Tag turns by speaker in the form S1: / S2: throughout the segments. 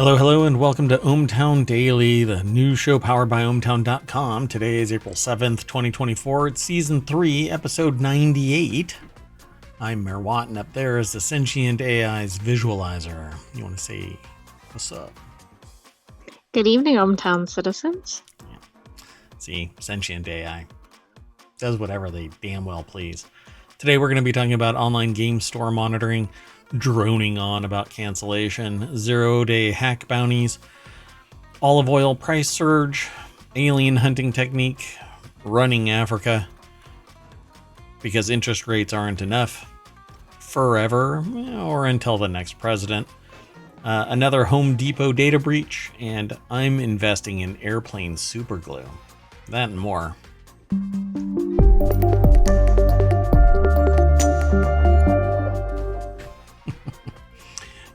S1: Hello, hello, and welcome to ohmTown Daily, the news show powered by ohmTown.com. Today is April 7th, 2024. It's Season 3, Episode 98. I'm Merwat, and up there is the Sentient AI's Visualizer. You want to say what's up?
S2: Good evening, ohmTown citizens.
S1: Yeah. See, Sentient AI does whatever they damn well please. Today we're going to be talking about online game store monitoring, droning on about cancellation, 0-day hack bounties, olive oil price surge, alien hunting technique, running Africa, because interest rates aren't enough, forever, or until the next president, another Home Depot data breach, and I'm investing in Airplane Superglue. That and more.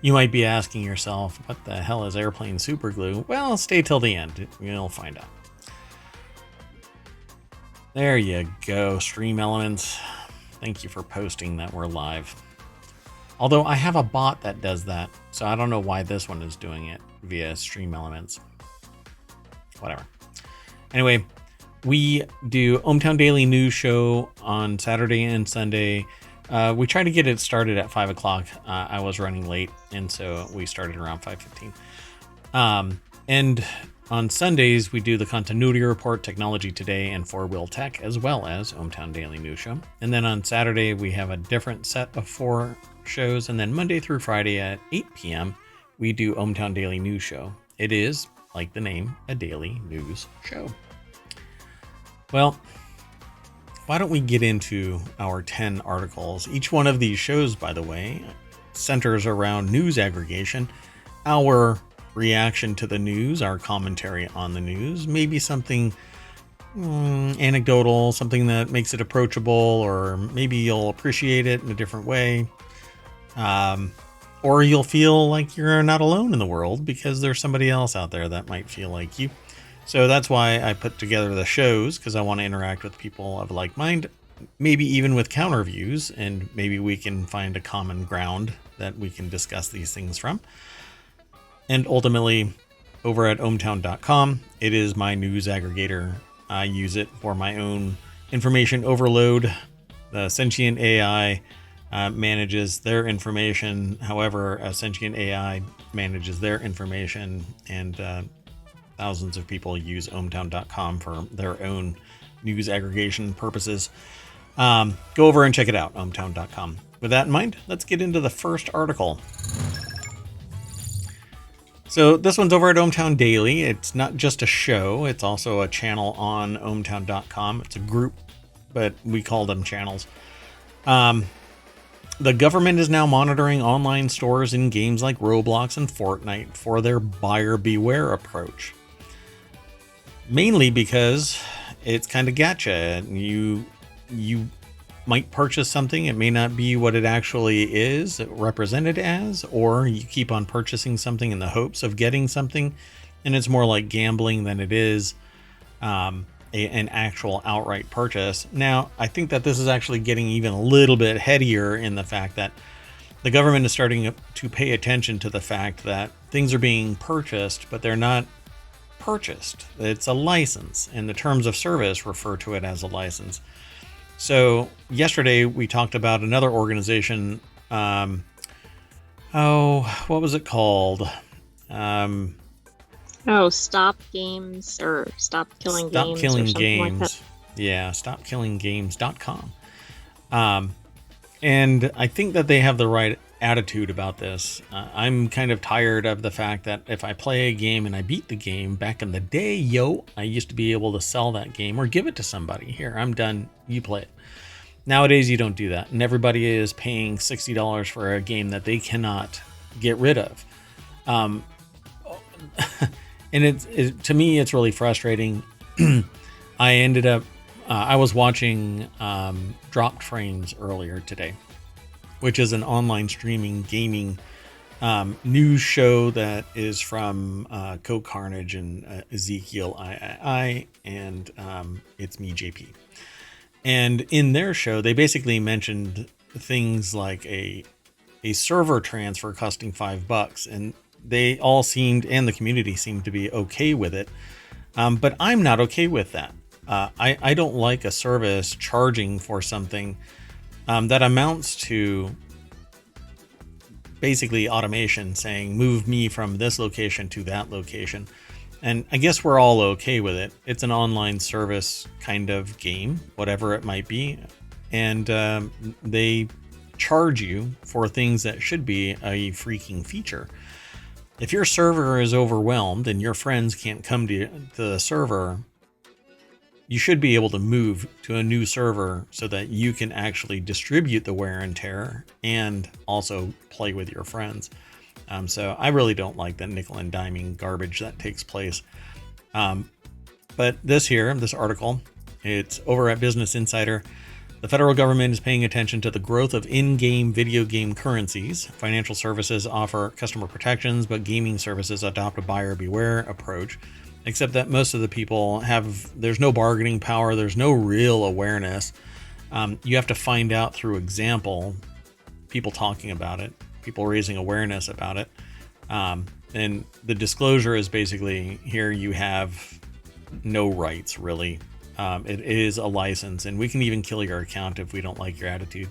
S1: You might be asking yourself, what the hell is Airplane Superglue? Well, stay till the end. You'll find out. There you go, Stream Elements. Thank you for posting that we're live. Although I have a bot that does that, so I don't know why this one is doing it via Stream Elements. Whatever. Anyway, we do ohmTown Daily News Show on Saturday and Sunday. We tried to get it started at 5 o'clock. I was running late, and so we started around 5:15. And on Sundays, we do the Continuity Report, Technology Today, and Four Wheel Tech, as well as ohmTown Daily News Show. And then on Saturday, we have a different set of 4 shows. And then Monday through Friday at 8 p.m., we do ohmTown Daily News Show. It is, like the name, a daily news show. Well, why don't we get into our 10 articles? Each one of these shows, by the way, centers around news aggregation, our reaction to the news, our commentary on the news, maybe something anecdotal, something that makes it approachable, or maybe you'll appreciate it in a different way. Or you'll feel like you're not alone in the world because there's somebody else out there that might feel like you. So that's why I put together the shows, because I want to interact with people of like mind, maybe even with counter views, and maybe we can find a common ground that we can discuss these things from. And ultimately, over at ohmTown.com, it is my news aggregator. I use it for my own information overload. The Sentient AI manages their information. However, a Sentient AI manages their information, and thousands of people use ohmTown.com for their own news aggregation purposes. Go over and check it out, ohmTown.com. With that in mind, let's get into the first article. So this one's over at ohmTown Daily. It's not just a show, it's also a channel on ohmTown.com. It's a group, but we call them channels. The government is now monitoring online stores in games like Roblox and Fortnite for their buyer beware approach. Mainly because it's kind of gotcha. You might purchase something, it may not be what it actually is represented as, or you keep on purchasing something in the hopes of getting something, and it's more like gambling than it is an actual outright purchase. Now, I think that this is actually getting even a little bit headier in the fact that the government is starting to pay attention to the fact that things are being purchased, but they're not purchased. It's a license, and the terms of service refer to it as a license. So yesterday we talked about another organization. What was it called?
S2: Stop Games or Stop Killing
S1: Stop
S2: Games.
S1: Killing
S2: or something
S1: Games.
S2: like that.
S1: Yeah, stopkillinggames.com. And I think that they have the right attitude about this. I'm kind of tired of the fact that if I play a game and I beat the game back in the day, I used to be able to sell that game or give it to somebody. Here, I'm done. You play it. Nowadays, you don't do that. And everybody is paying $60 for a game that they cannot get rid of. And to me, it's really frustrating. I was watching Dropped Frames earlier today, which is an online streaming gaming news show that is from Co Carnage and Ezekiel I, and it's me, JP. And in their show, they basically mentioned things like a server transfer costing $5, and they all seemed, and the community seemed to be okay with it. But I'm not okay with that. I don't like a service charging for something that amounts to basically automation saying, move me from this location to that location. And I guess we're all okay with it. It's an online service kind of game, whatever it might be. And they charge you for things that should be a freaking feature. If your server is overwhelmed and your friends can't come to the server, you should be able to move to a new server so that you can actually distribute the wear and tear and also play with your friends. So I really don't like that nickel and diming garbage that takes place. But this article, it's over at Business Insider. The federal government is paying attention to the growth of in-game video game currencies. Financial services offer customer protections, but gaming services adopt a buyer beware approach. Except that most of the people there's no bargaining power, there's no real awareness. You have to find out through example, people talking about it, people raising awareness about it. And the disclosure is basically, here you have no rights, really. It is a license, and we can even kill your account if we don't like your attitude.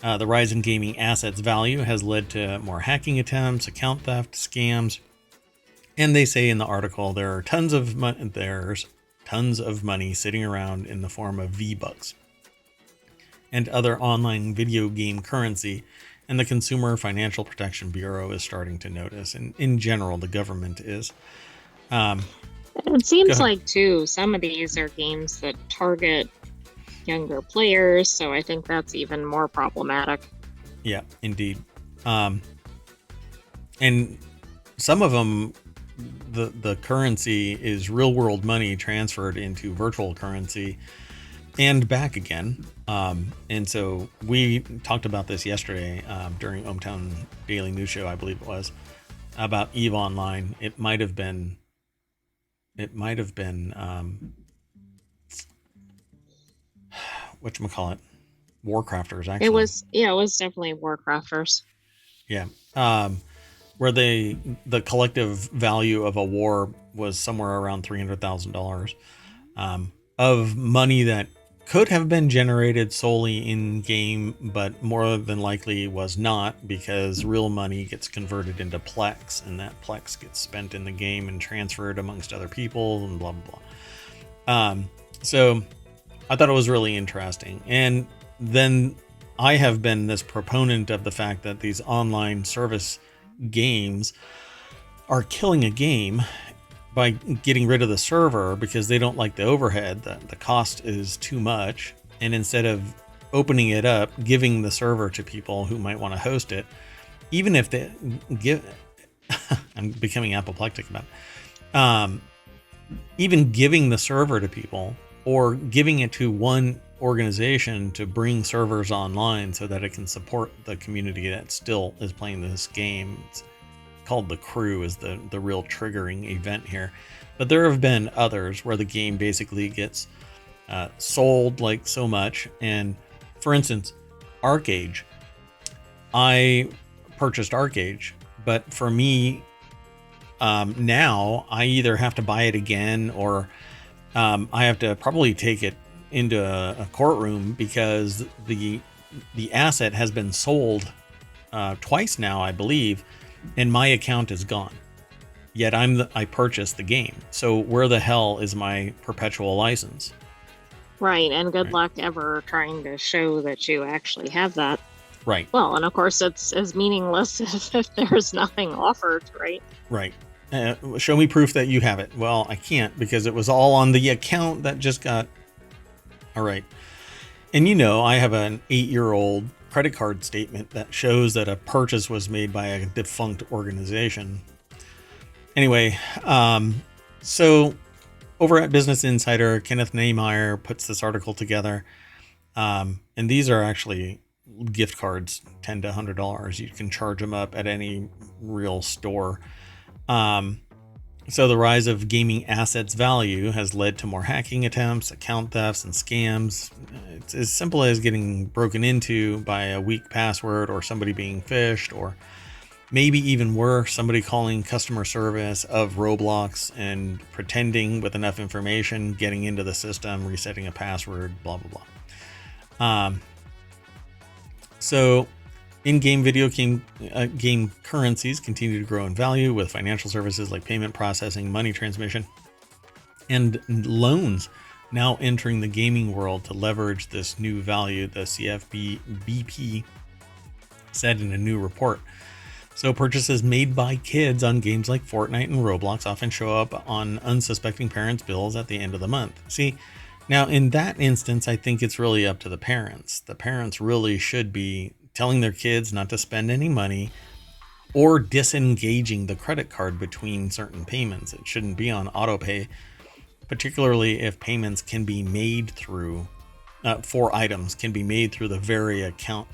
S1: The rise in gaming assets value has led to more hacking attempts, account theft, scams. And they say in the article there's tons of money sitting around in the form of V-Bucks and other online video game currency, and the Consumer Financial Protection Bureau is starting to notice, and in general the government is.
S2: It seems like too some of these are games that target younger players, so I think that's even more problematic.
S1: Yeah, indeed. And some of them, the currency is real world money transferred into virtual currency and back again. And so we talked about this yesterday during ohmTown Daily News Show, I believe it was, about EVE Online. It might have been whatchamacallit, Warcrafters, actually.
S2: It was definitely Warcrafters.
S1: Yeah. Where the collective value of a war was somewhere around $300,000 of money that could have been generated solely in game, but more than likely was not, because real money gets converted into Plex, and that Plex gets spent in the game and transferred amongst other people and blah, blah, blah. So I thought it was really interesting. And then I have been this proponent of the fact that these online service games are killing a game by getting rid of the server because they don't like the overhead. The cost is too much. And instead of opening it up, giving the server to people who might want to host it, even if they give, I'm becoming apoplectic about it. Even giving the server to people or giving it to one organization to bring servers online so that it can support the community that still is playing this game. It's called The Crew is the real triggering event here. But there have been others where the game basically gets sold like so much. And for instance, ArcAge. I purchased ArcAge, but for me, now I either have to buy it again or I have to probably take it into a courtroom because the asset has been sold twice now, I believe, and my account is gone. Yet I purchased the game. So where the hell is my perpetual license?
S2: Right, and good luck ever trying to show that you actually have that.
S1: Right.
S2: Well, and of course it's as meaningless if there's nothing offered, right?
S1: Right. Show me proof that you have it. Well, I can't because it was all on the account that just got... All right. And you know, I have an 8-year-old credit card statement that shows that a purchase was made by a defunct organization. Anyway, so over at Business Insider, Kenneth Nehmeyer puts this article together. And these are actually gift cards, $10 to $100. You can charge them up at any real store. So the rise of gaming assets value has led to more hacking attempts, account thefts, and scams. It's as simple as getting broken into by a weak password or somebody being phished or maybe even worse, somebody calling customer service of Roblox and pretending with enough information, getting into the system, resetting a password, blah, blah, blah. So in-game video game currencies continue to grow in value, with financial services like payment processing, money transmission, and loans now entering the gaming world to leverage this new value, the CFP-BP said in a new report. So purchases made by kids on games like Fortnite and Roblox often show up on unsuspecting parents' bills at the end of the month. See, now in that instance, I think it's really up to the parents. The parents really should be telling their kids not to spend any money or disengaging the credit card between certain payments. It shouldn't be on auto pay, particularly if payments can be made through, for items can be made through the very account.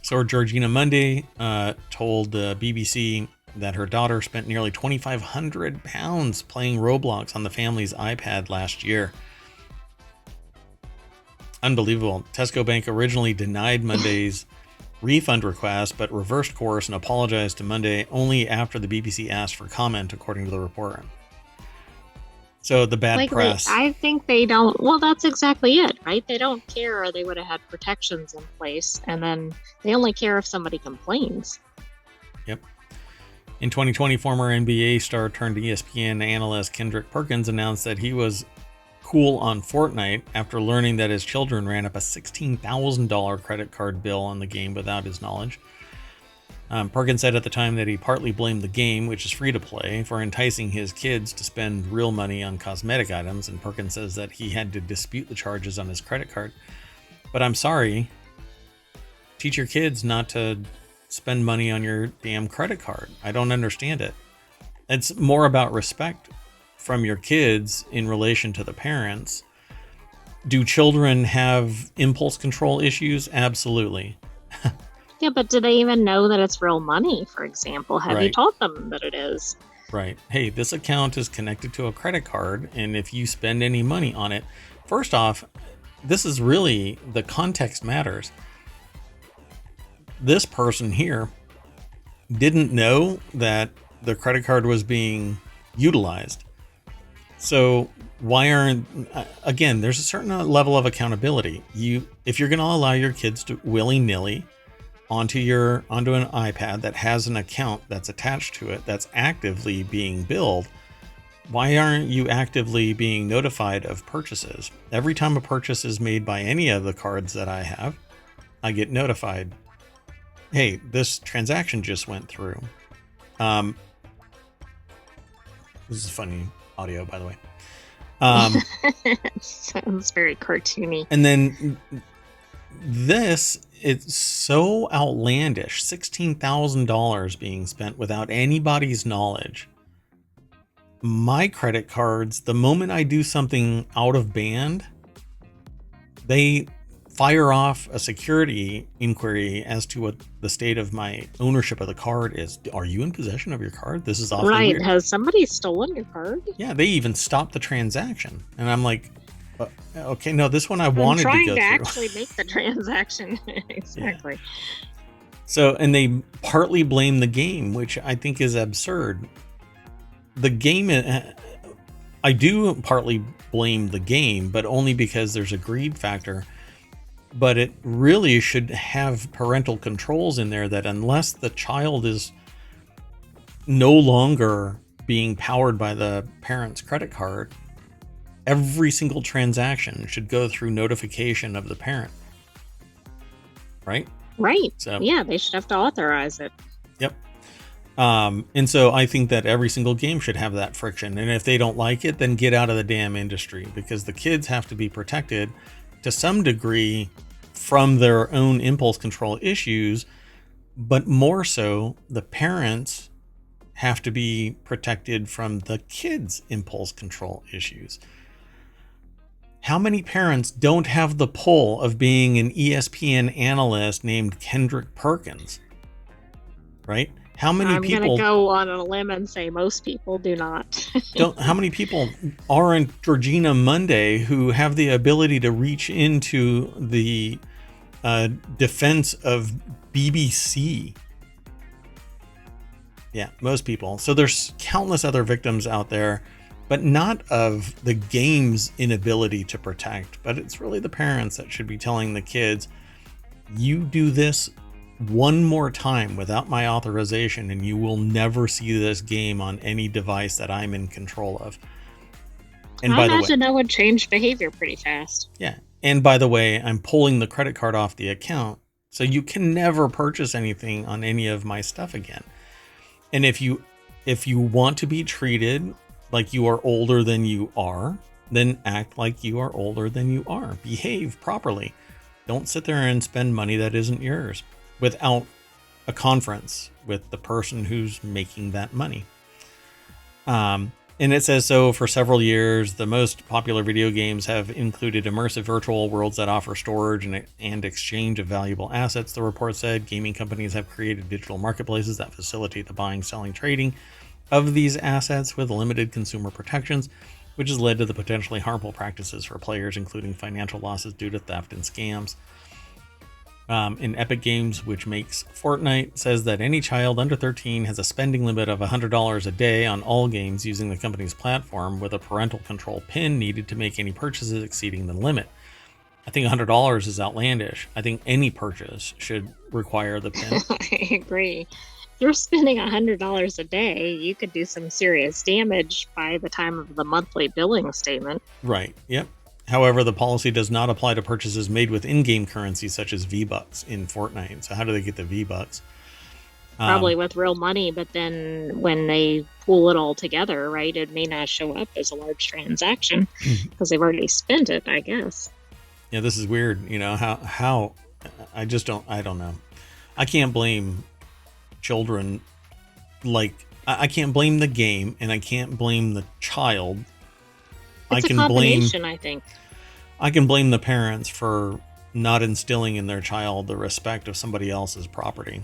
S1: So Georgina Monday told the BBC that her daughter spent nearly £2,500 playing Roblox on the family's iPad last year. Unbelievable. Tesco Bank originally denied Monday's refund request, but reversed course and apologized to Monday only after the BBC asked for comment, according to the report. So the bad press.
S2: I think they don't. Well, that's exactly it, right? They don't care, or they would have had protections in place, and then they only care if somebody complains.
S1: Yep. In 2020, former NBA star turned ESPN analyst Kendrick Perkins announced that he was cool on Fortnite after learning that his children ran up a $16,000 credit card bill on the game without his knowledge. Perkins said at the time that he partly blamed the game, which is free to play, for enticing his kids to spend real money on cosmetic items, and Perkins says that he had to dispute the charges on his credit card. But I'm sorry, teach your kids not to spend money on your damn credit card. I don't understand it. It's more about respect from your kids in relation to the parents. Do children have impulse control issues? Absolutely.
S2: Yeah, but do they even know that it's real money, for example? Have you
S1: Right.
S2: taught them that it is?
S1: Right. Hey, this account is connected to a credit card, and if you spend any money on it, first off, this is really, the context matters. This person here didn't know that the credit card was being utilized. So why aren't, again, there's a certain level of accountability. If you're going to allow your kids to willy-nilly onto an iPad that has an account that's attached to it that's actively being billed, why aren't you actively being notified of purchases? Every time a purchase is made by any of the cards that I have, I get notified. Hey, this transaction just went through. This is funny audio, by the way.
S2: Sounds very cartoony.
S1: And then it's so outlandish. $16,000 being spent without anybody's knowledge. My credit cards, the moment I do something out of band, they fire off a security inquiry as to what the state of my ownership of the card is. Are you in possession of your card? This is awfully
S2: Right.
S1: weird.
S2: Has somebody stolen your card?
S1: Yeah, they even stopped the transaction. And I'm like, okay, no, this one I wanted to go
S2: I'm
S1: through.
S2: trying to actually make the transaction. Exactly.
S1: Yeah. So, and they partly blame the game, which I think is absurd. The game, I do partly blame the game, but only because there's a greed factor. But it really should have parental controls in there that unless the child is no longer being powered by the parent's credit card, every single transaction should go through notification of the parent. Right?
S2: Right.
S1: So,
S2: yeah, they should have to authorize it.
S1: Yep. And so I think that every single game should have that friction. And if they don't like it, then get out of the damn industry, because the kids have to be protected to some degree from their own impulse control issues, but more so the parents have to be protected from the kids' impulse control issues. How many parents don't have the pull of being an ESPN analyst named Kendrick Perkins? Right? How many people?
S2: I'm going to go on a limb and say most people do not.
S1: How many people aren't Georgina Monday who have the ability to reach into the defense of BBC Yeah, most people. So there's countless other victims out there, but not of the game's inability to protect, but it's really the parents that should be telling the kids, you do this one more time without my authorization and you will never see this game on any device that I'm in control of. And
S2: I
S1: by the way,
S2: imagine that would change behavior pretty fast.
S1: yeah. And by the way, I'm pulling the credit card off the account, so you can never purchase anything on any of my stuff again. And if you want to be treated like you are older than you are, then act like you are older than you are. Behave properly. Don't sit there and spend money that isn't yours without a conference with the person who's making that money. And it says, so for several years, the most popular video games have included immersive virtual worlds that offer storage and exchange of valuable assets. The report said gaming companies have created digital marketplaces that facilitate the buying, selling, trading of these assets with limited consumer protections, which has led to the potentially harmful practices for players, including financial losses due to theft and scams. In Epic Games, which makes Fortnite, says that any child under 13 has a spending limit of $100 a day on all games using the company's platform, with a parental control PIN needed to make any purchases exceeding the limit. I think $100 is outlandish. I think any purchase should require the PIN.
S2: I agree. If you're spending $100 a day, you could do some serious damage by the time of the monthly billing statement.
S1: Right. Yep. However, the policy does not apply to purchases made with in-game currency such as V-Bucks in Fortnite. So how do they get the V-Bucks?
S2: Probably with real money, but then when they pool it all together, right, it may not show up as a large transaction because they've already spent it, I guess.
S1: Yeah, this is weird. You know, how I don't know. I can't blame children. Like, I can't blame the game and I can't blame the child.
S2: It's a combination, I think.
S1: I can blame the parents for not instilling in their child the respect of somebody else's property.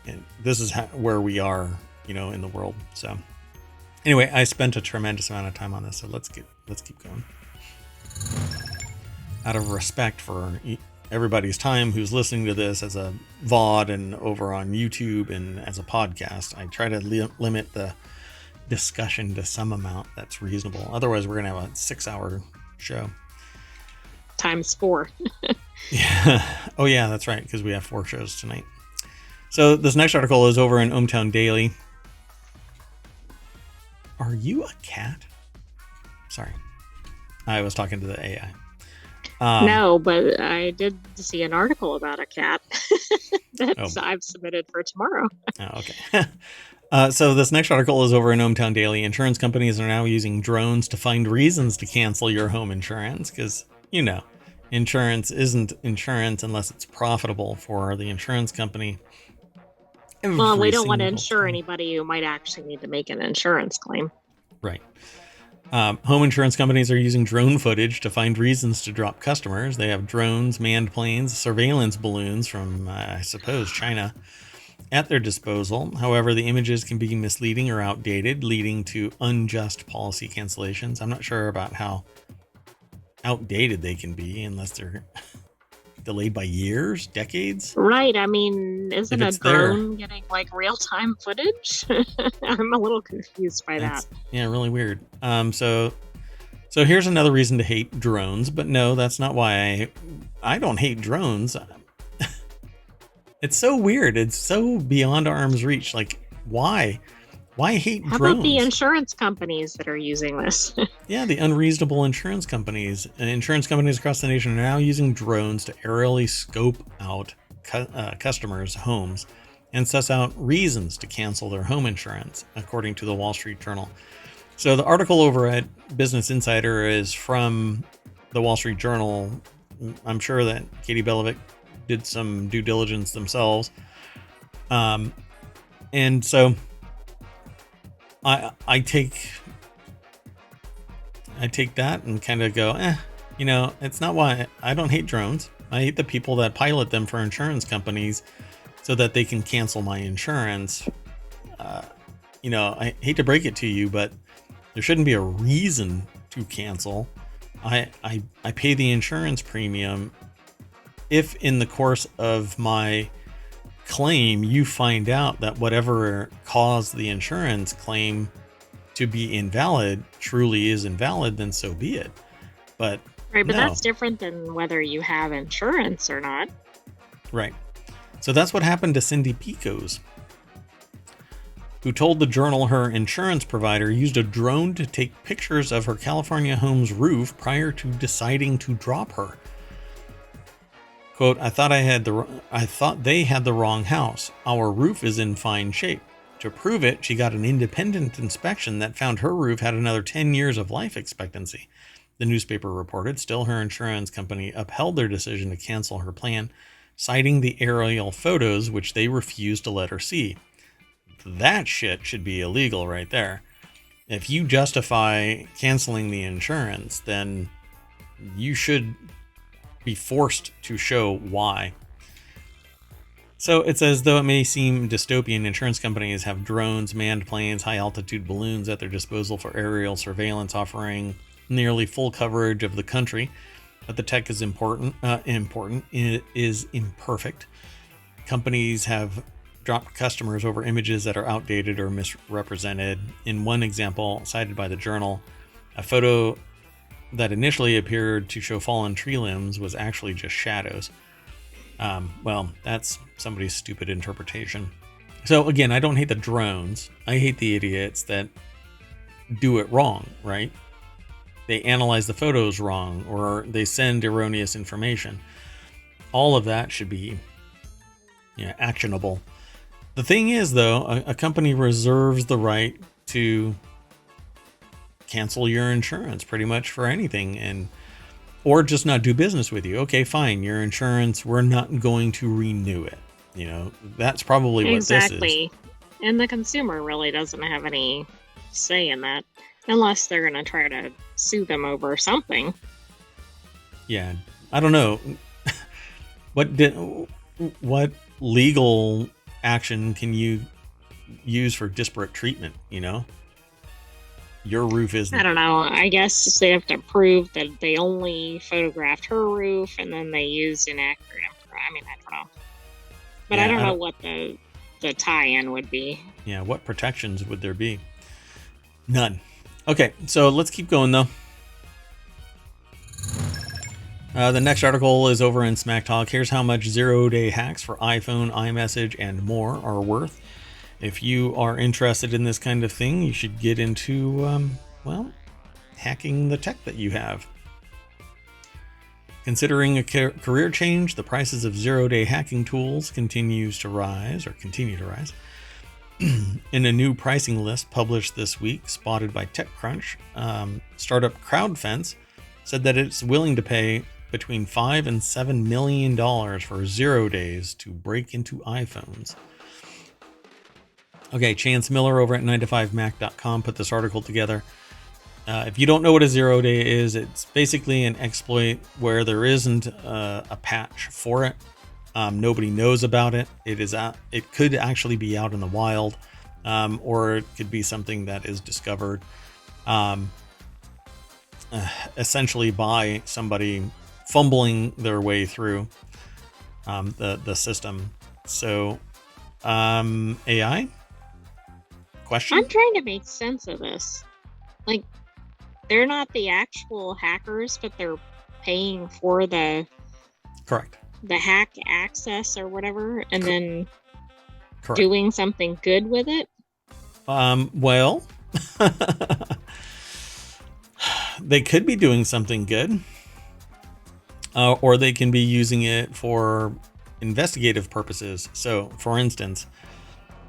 S1: And this is where we are, you know, in the world. So anyway, I spent a tremendous amount of time on this, so let's keep going. Out of respect for everybody's time who's listening to this as a VOD and over on YouTube and as a podcast, I try to limit the discussion to some amount that's reasonable. Otherwise, we're going to have a 6-hour show.
S2: Times 4.
S1: Yeah. Oh, yeah, that's right, because we have 4 shows tonight. So this next article is over in ohmTown Daily. Are you a cat? Sorry. I was talking to the AI.
S2: No, but I did see an article about a cat that I've submitted for tomorrow.
S1: Oh, okay. So this next article is over in ohmTown Daily. Insurance companies are now using drones to find reasons to cancel your home insurance because, you know, insurance isn't insurance unless it's profitable for the insurance company.
S2: Well, we don't want to insure anybody who might actually need to make an insurance claim.
S1: Right. Home insurance companies are using drone footage to find reasons to drop customers. They have drones, manned planes, surveillance balloons from, I suppose, China at their disposal. However, the images can be misleading or outdated, leading to unjust policy cancellations. I'm not sure about how outdated they can be unless they're delayed by years, decades.
S2: Right. I mean, isn't a drone getting like real-time footage? I'm a little confused by that.
S1: Yeah, really weird. So here's another reason to hate drones, but no, that's not why I don't hate drones. It's so weird. It's so beyond arm's reach. Like, why? Why hate drones?
S2: How about the insurance companies that are using this?
S1: Yeah, the unreasonable insurance companies. And insurance companies across the nation are now using drones to aerially scope out customers' homes and suss out reasons to cancel their home insurance, according to the Wall Street Journal. So the article over at Business Insider is from the Wall Street Journal. I'm sure that Katie Belovic did some due diligence themselves. And so I take that and kind of go, you know, it's not why I don't hate drones. I hate the people that pilot them for insurance companies so that they can cancel my insurance. You know, I hate to break it to you, but there shouldn't be a reason to cancel. I pay the insurance premium if in the course of my claim you find out that whatever caused the insurance claim to be invalid truly is invalid, then so be it. But
S2: Right, but
S1: no.
S2: that's different than whether you have insurance or not.
S1: Right. So that's what happened to Cindy Picos, who told the Journal her insurance provider used a drone to take pictures of her California home's roof prior to deciding to drop her. Quote, I thought they had the wrong house. Our roof is in fine shape. To prove it, she got an independent inspection that found her roof had another 10 years of life expectancy. The newspaper reported. Still, her insurance company upheld their decision to cancel her plan, citing the aerial photos, which they refused to let her see. That shit should be illegal right there. If you justify canceling the insurance, then you should be forced to show why. So it says, though it may seem dystopian, insurance companies have drones, manned planes, high-altitude balloons at their disposal for aerial surveillance, offering nearly full coverage of the country. But the tech is important. It is imperfect. Companies have dropped customers over images that are outdated or misrepresented. In one example cited by the Journal, a photo that initially appeared to show fallen tree limbs was actually just shadows. Well, that's somebody's stupid interpretation. So again, I don't hate the drones. I hate the idiots that do it wrong, right? They analyze the photos wrong, or they send erroneous information. All of that should be actionable. The thing is, though, a company reserves the right to cancel your insurance pretty much for anything, or just not do business with you. Okay, fine, your insurance, we're not going to renew it. That's probably what this is.
S2: Exactly. And the consumer really doesn't have any say in that, unless they're going to try to sue them over something.
S1: Yeah, I don't know. What legal action can you use for disparate treatment? Your roof isn't.
S2: I don't know. I guess they have to prove that they only photographed her roof and then they used inaccurate information. I mean, I don't know. But I don't know what the tie-in would be.
S1: Yeah, what protections would there be? None. Okay, so let's keep going, though. The next article is over in Smack Talk. Here's how much zero-day hacks for iPhone, iMessage, and more are worth. If you are interested in this kind of thing, you should get into, hacking the tech that you have. Considering a career change, the prices of zero-day hacking tools continue to rise. In a new pricing list published this week, spotted by TechCrunch, startup CrowdFence said that it's willing to pay between $5 and $7 million for 0 days to break into iPhones. Okay, Chance Miller over at 9to5mac.com put this article together. If you don't know what a 0 day is, it's basically an exploit where there isn't a patch for it. Nobody knows about it. It could actually be out in the wild, or it could be something that is discovered essentially by somebody fumbling their way through the system. So, AI? Question?
S2: I'm trying to make sense of this. Like, they're not the actual hackers, but they're paying for the
S1: Correct.
S2: The hack access or whatever, and then
S1: Correct.
S2: Doing something good with it.
S1: Well, they could be doing something good, or they can be using it for investigative purposes. So, for instance,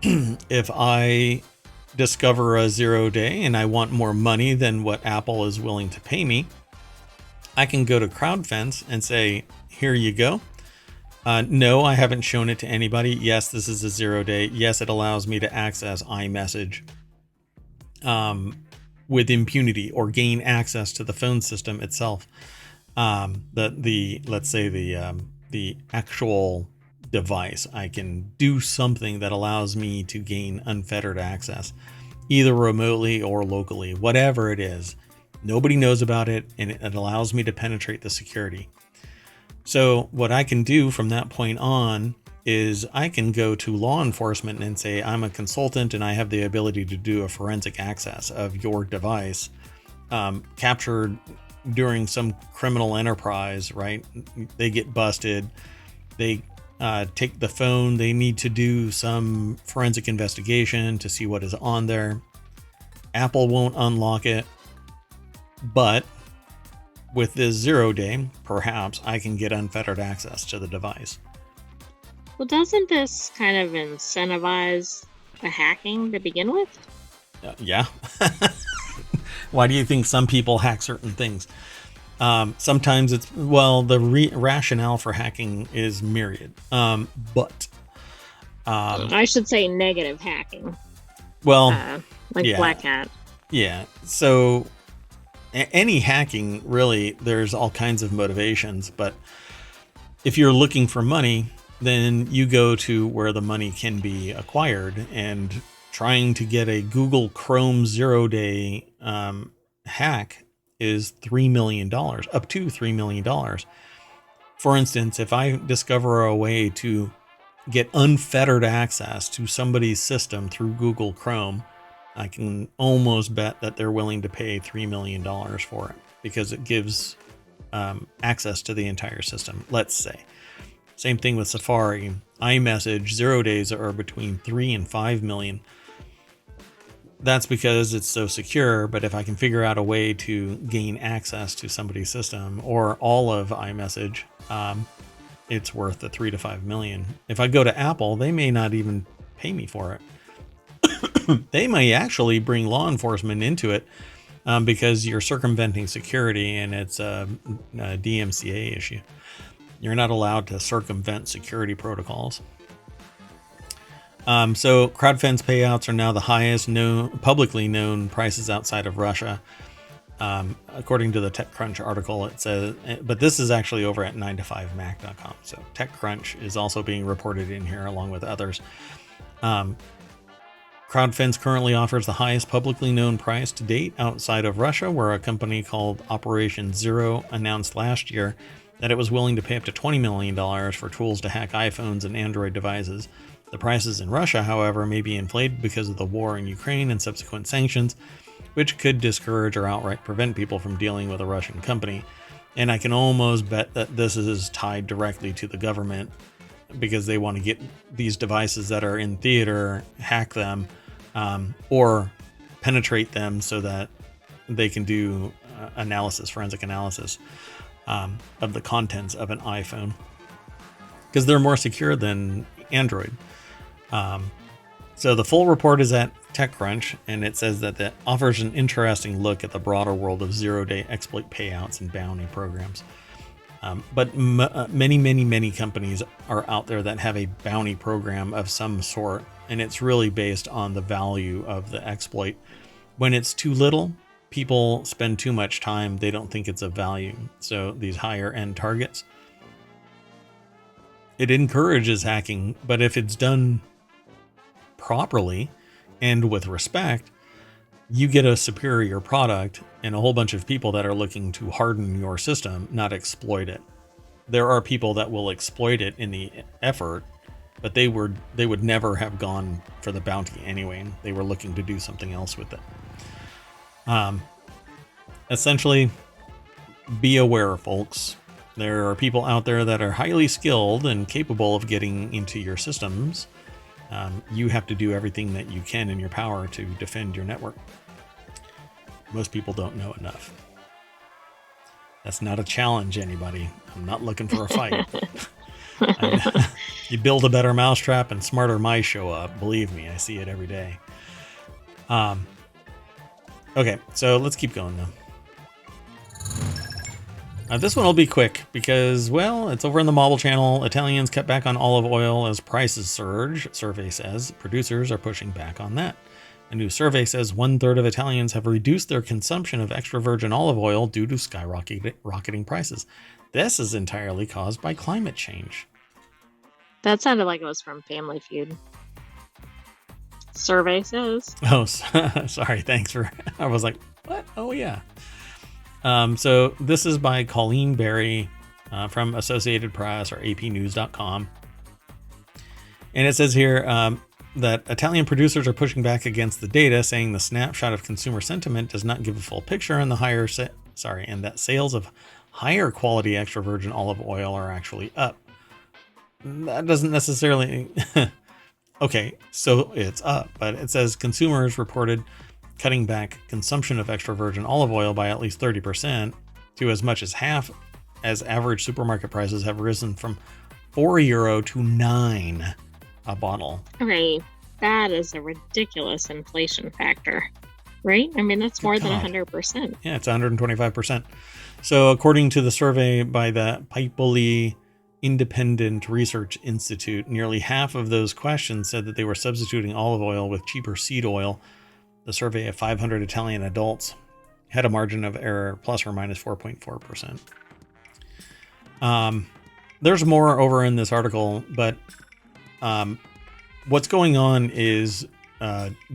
S1: if I discover a 0 day and I want more money than what Apple is willing to pay me, I can go to CrowdFence and say, here you go. No, I haven't shown it to anybody. Yes, this is a 0 day. Yes, it allows me to access iMessage with impunity or gain access to the phone system itself. Let's say the actual device, I can do something that allows me to gain unfettered access, either remotely or locally, whatever it is. Nobody knows about it, and it allows me to penetrate the security. So what I can do from that point on is I can go to law enforcement and say, I'm a consultant and I have the ability to do a forensic access of your device captured during some criminal enterprise, right? They get busted. They take the phone. They need to do some forensic investigation to see what is on there. Apple won't unlock it, but with this 0 day, perhaps I can get unfettered access to the device.
S2: Well, doesn't this kind of incentivize the hacking to begin with?
S1: Yeah. Why do you think some people hack certain things? Sometimes it's, well, the rationale for hacking is myriad. But
S2: I should say negative hacking.
S1: Well,
S2: like Black Hat.
S1: Yeah. So any hacking, really, there's all kinds of motivations. But if you're looking for money, then you go to where the money can be acquired, and trying to get a Google Chrome 0 day hack is $3 million, up to $3 million. For instance, if I discover a way to get unfettered access to somebody's system through Google Chrome, I can almost bet that they're willing to pay $3 million for it, because it gives access to the entire system, let's say. Same thing with Safari. iMessage 0 days are between 3 and 5 million. That's because it's so secure, but if I can figure out a way to gain access to somebody's system or all of iMessage, it's worth the 3 to 5 million. If I go to Apple, they may not even pay me for it. They may actually bring law enforcement into it because you're circumventing security, and it's a DMCA issue. You're not allowed to circumvent security protocols. So crowdfunding payouts are now the highest publicly known prices outside of Russia. According to the TechCrunch article, it says, but this is actually over at 9to5mac.com. So TechCrunch is also being reported in here along with others. Crowdfunding currently offers the highest publicly known price to date outside of Russia, where a company called Operation Zero announced last year that it was willing to pay up to $20 million for tools to hack iPhones and Android devices. The prices in Russia, however, may be inflated because of the war in Ukraine and subsequent sanctions, which could discourage or outright prevent people from dealing with a Russian company. And I can almost bet that this is tied directly to the government, because they want to get these devices that are in theater, hack them, or penetrate them so that they can do forensic analysis of the contents of an iPhone, because they're more secure than Android. So the full report is at TechCrunch, and it says that it offers an interesting look at the broader world of 0 day exploit payouts and bounty programs. But many companies are out there that have a bounty program of some sort, and it's really based on the value of the exploit. When it's too little, people spend too much time, they don't think it's of value. So these higher end targets, it encourages hacking, but if it's done properly and with respect, you get a superior product and a whole bunch of people that are looking to harden your system, not exploit it. There are people that will exploit it in the effort, but they would never have gone for the bounty anyway. They were looking to do something else with it. Essentially, be aware, folks. There are people out there that are highly skilled and capable of getting into your systems. You have to do everything that you can in your power to defend your network. Most people don't know enough. That's not a challenge, anybody. I'm not looking for a fight. You build a better mousetrap and smarter mice show up. Believe me, I see it every day. Okay, so let's keep going though. This one will be quick because, well, it's over in the Mobile Channel. Italians cut back on olive oil as prices surge. Survey says producers are pushing back on that. A new survey says 1/3 of Italians have reduced their consumption of extra virgin olive oil due to skyrocketing prices. This is entirely caused by climate change.
S2: That sounded like it was from Family Feud. Survey says.
S1: Oh, sorry. Thanks for. I was like, what? Oh, yeah. So this is by Colleen Berry from Associated Press or APnews.com. And it says here that Italian producers are pushing back against the data, saying the snapshot of consumer sentiment does not give a full picture, and and that sales of higher quality extra virgin olive oil are actually up. That doesn't necessarily. Okay, so it's up, but it says consumers reported cutting back consumption of extra virgin olive oil by at least 30% to as much as half, as average supermarket prices have risen from €4 to €9 a bottle.
S2: Okay, that is a ridiculous inflation factor, right? I mean, that's more than 100%.
S1: Yeah, it's 125%. So according to the survey by the Pipoli Independent Research Institute, nearly half of those questions said that they were substituting olive oil with cheaper seed oil. The survey of 500 Italian adults had a margin of error plus or minus 4.4%. There's more over in this article, but what's going on is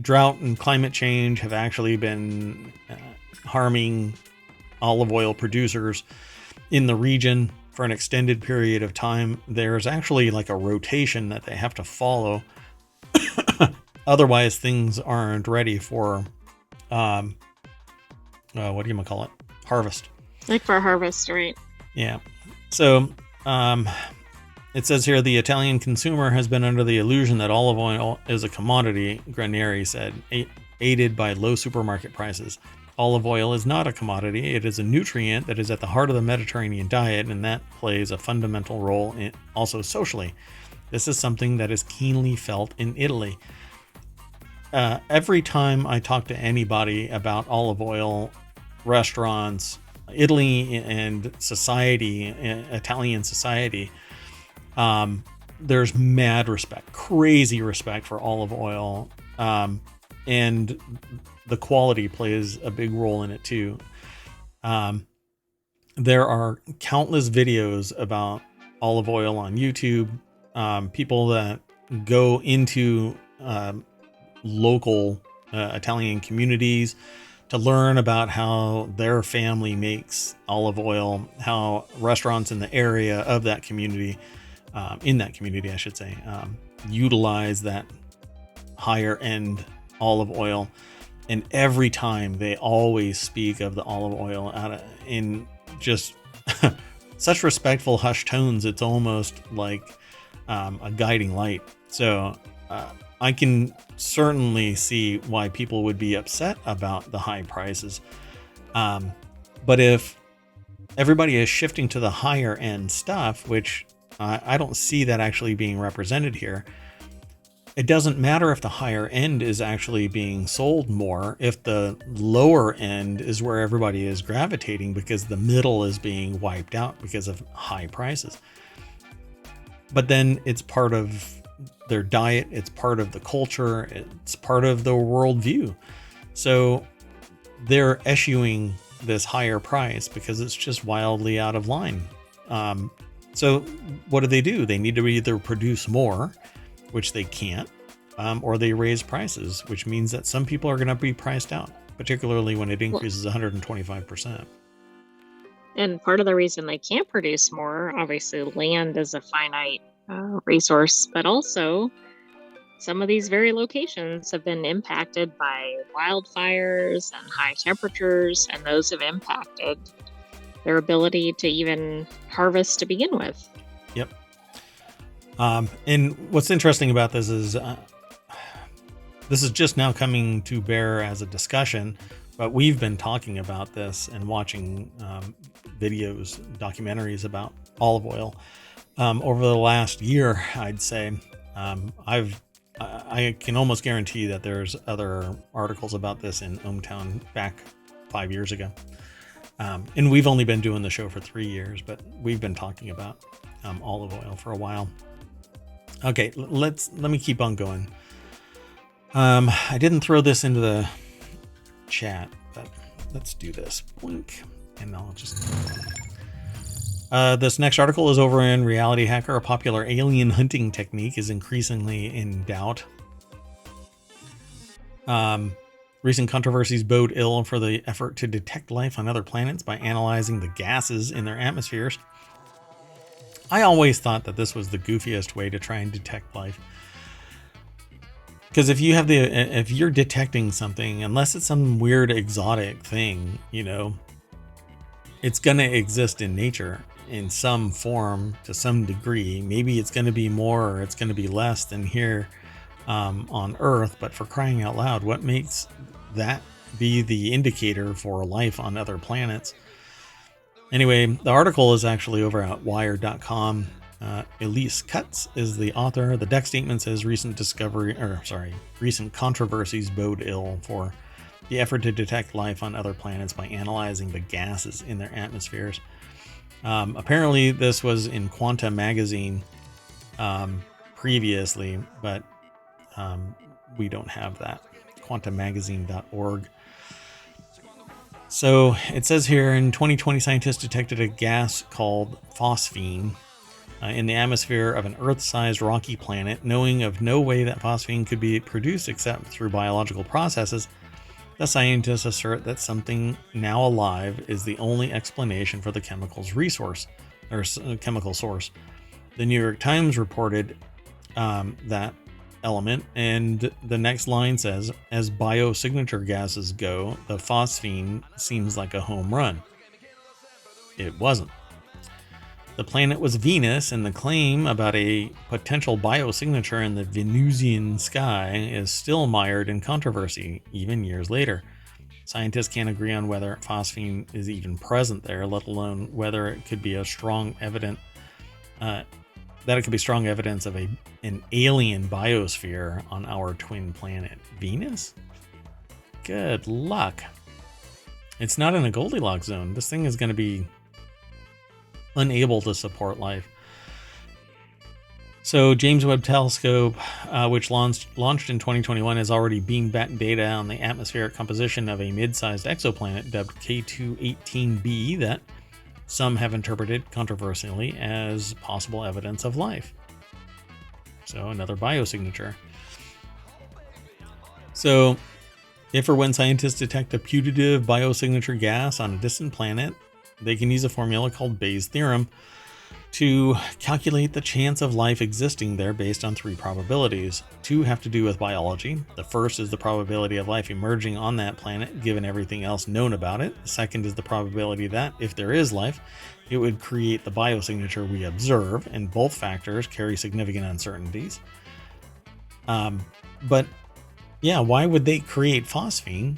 S1: drought and climate change have actually been harming olive oil producers in the region for an extended period of time. There's actually like a rotation that they have to follow. Otherwise, things aren't ready for, what do you call it? Harvest.
S2: Like for harvest, right?
S1: Yeah. So, it says here, the Italian consumer has been under the illusion that olive oil is a commodity, Granieri said, aided by low supermarket prices. Olive oil is not a commodity. It is a nutrient that is at the heart of the Mediterranean diet, and that plays a fundamental role also socially. This is something that is keenly felt in Italy. Every time I talk to anybody about olive oil, restaurants, Italy and society, Italian society, there's mad respect, crazy respect for olive oil. And the quality plays a big role in it too. There are countless videos about olive oil on YouTube. People that go into local Italian communities to learn about how their family makes olive oil, how restaurants in the area of that community, I should say, utilize that higher end olive oil. And every time they always speak of the olive oil in just such respectful, hushed tones. It's almost like a guiding light. So I can certainly see why people would be upset about the high prices. But if everybody is shifting to the higher end stuff, which I don't see that actually being represented here, it doesn't matter if the higher end is actually being sold more, if the lower end is where everybody is gravitating because the middle is being wiped out because of high prices. But then it's part of their diet, it's part of the culture, it's part of the worldview. So they're eschewing this higher price because it's just wildly out of line. So what do? They need to either produce more, which they can't, or they raise prices, which means that some people are going to be priced out, particularly when it increases 125%.
S2: And part of the reason they can't produce more, obviously land is a finite resource, but also some of these very locations have been impacted by wildfires and high temperatures, and those have impacted their ability to even harvest to begin with.
S1: Yep. And what's interesting about this is just now coming to bear as a discussion, but we've been talking about this and watching videos, documentaries about olive oil over the last year, I'd say. I can almost guarantee that there's other articles about this in ohmTown back 5 years ago. And we've only been doing the show for 3 years, but we've been talking about olive oil for a while. Okay, let me keep on going. I didn't throw this into the chat, but let's do this. Blink, and I'll just... this next article is over in Reality Hacker. A popular alien hunting technique is increasingly in doubt. Recent controversies bode ill for the effort to detect life on other planets by analyzing the gases in their atmospheres. I always thought that this was the goofiest way to try and detect life. Because if you're detecting something, unless it's some weird exotic thing, it's going to exist in nature in some form to some degree. Maybe it's going to be more or it's going to be less than here on Earth. But for crying out loud, what makes that be the indicator for life on other planets? Anyway, the article is actually over at wired.com. Elise Cutts is the author. The deck statement says recent controversies bode ill for the effort to detect life on other planets by analyzing the gases in their atmospheres. Apparently, this was in Quanta magazine previously, but we don't have that. Quantamagazine.org. So it says here in 2020, scientists detected a gas called phosphine in the atmosphere of an Earth-sized rocky planet. Knowing of no way that phosphine could be produced except through biological processes, the scientists assert that something now alive is the only explanation for the chemical source. The New York Times reported that element, and the next line says, as biosignature gases go, the phosphine seems like a home run. It wasn't. The planet was Venus, and the claim about a potential biosignature in the Venusian sky is still mired in controversy, even years later. Scientists can't agree on whether phosphine is even present there, let alone whether it could be strong evidence of an alien biosphere on our twin planet, Venus? Good luck. It's not in a Goldilocks zone. This thing is going to be unable to support life. So James Webb Telescope, which launched in 2021, has already beamed back data on the atmospheric composition of a mid-sized exoplanet dubbed K218b that some have interpreted controversially as possible evidence of life. So another biosignature. So if or when scientists detect a putative biosignature gas on a distant planet, they can use a formula called Bayes' theorem to calculate the chance of life existing there based on 3 probabilities. 2 have to do with biology. The first is the probability of life emerging on that planet, given everything else known about it. The second is the probability that, if there is life, it would create the biosignature we observe, and both factors carry significant uncertainties. But yeah, why would they create phosphine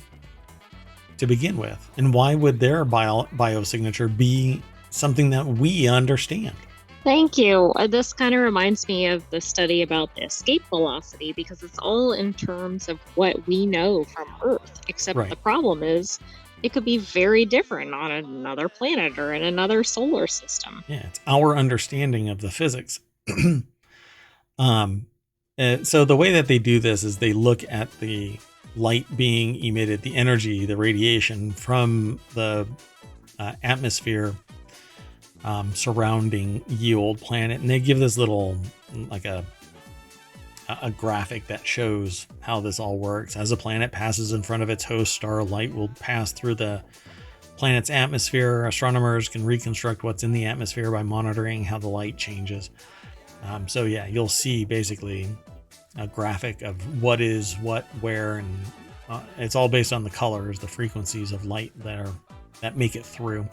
S1: to begin with? And why would their biosignature be something that we understand?
S2: Thank you. This kind of reminds me of the study about the escape velocity, because it's all in terms of what we know from Earth, except
S1: Right.
S2: The problem is it could be very different on another planet or in another solar system.
S1: Yeah, it's our understanding of the physics. So the way that they do this is they look at the light being emitted, the energy, the radiation from the atmosphere surrounding ye old planet, and they give this little, like a graphic that shows how this all works. As a planet passes in front of its host star, light will pass through the planet's atmosphere. Astronomers can reconstruct what's in the atmosphere by monitoring how the light changes. So yeah, you'll see basically a graphic of what is what, where, and it's all based on the colors, the frequencies of light that make it through.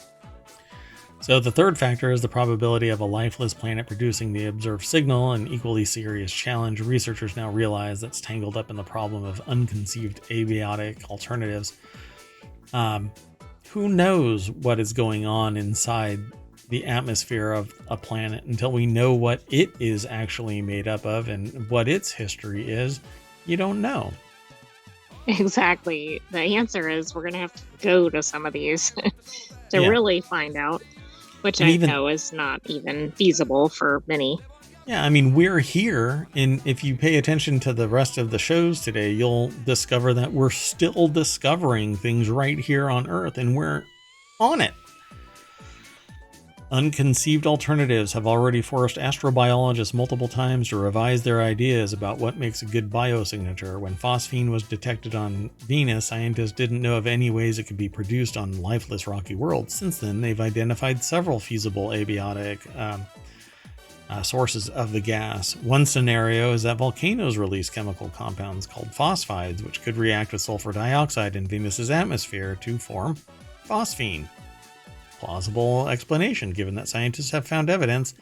S1: So the third factor is the probability of a lifeless planet producing the observed signal, an equally serious challenge. Researchers now realize that's tangled up in the problem of unconceived abiotic alternatives. Who knows what is going on inside the atmosphere of a planet until we know what it is actually made up of and what its history is? You don't know.
S2: Exactly. The answer is we're going to have to go to some of these to really find out, which I know is not even feasible for many.
S1: Yeah, I mean, we're here, and if you pay attention to the rest of the shows today, you'll discover that we're still discovering things right here on Earth, and we're on it. Unconceived alternatives have already forced astrobiologists multiple times to revise their ideas about what makes a good biosignature. When phosphine was detected on Venus, scientists didn't know of any ways it could be produced on lifeless rocky worlds. Since then, they've identified several feasible abiotic sources of the gas. One scenario is that volcanoes release chemical compounds called phosphides, which could react with sulfur dioxide in Venus's atmosphere to form phosphine. Plausible explanation, given that scientists have found evidence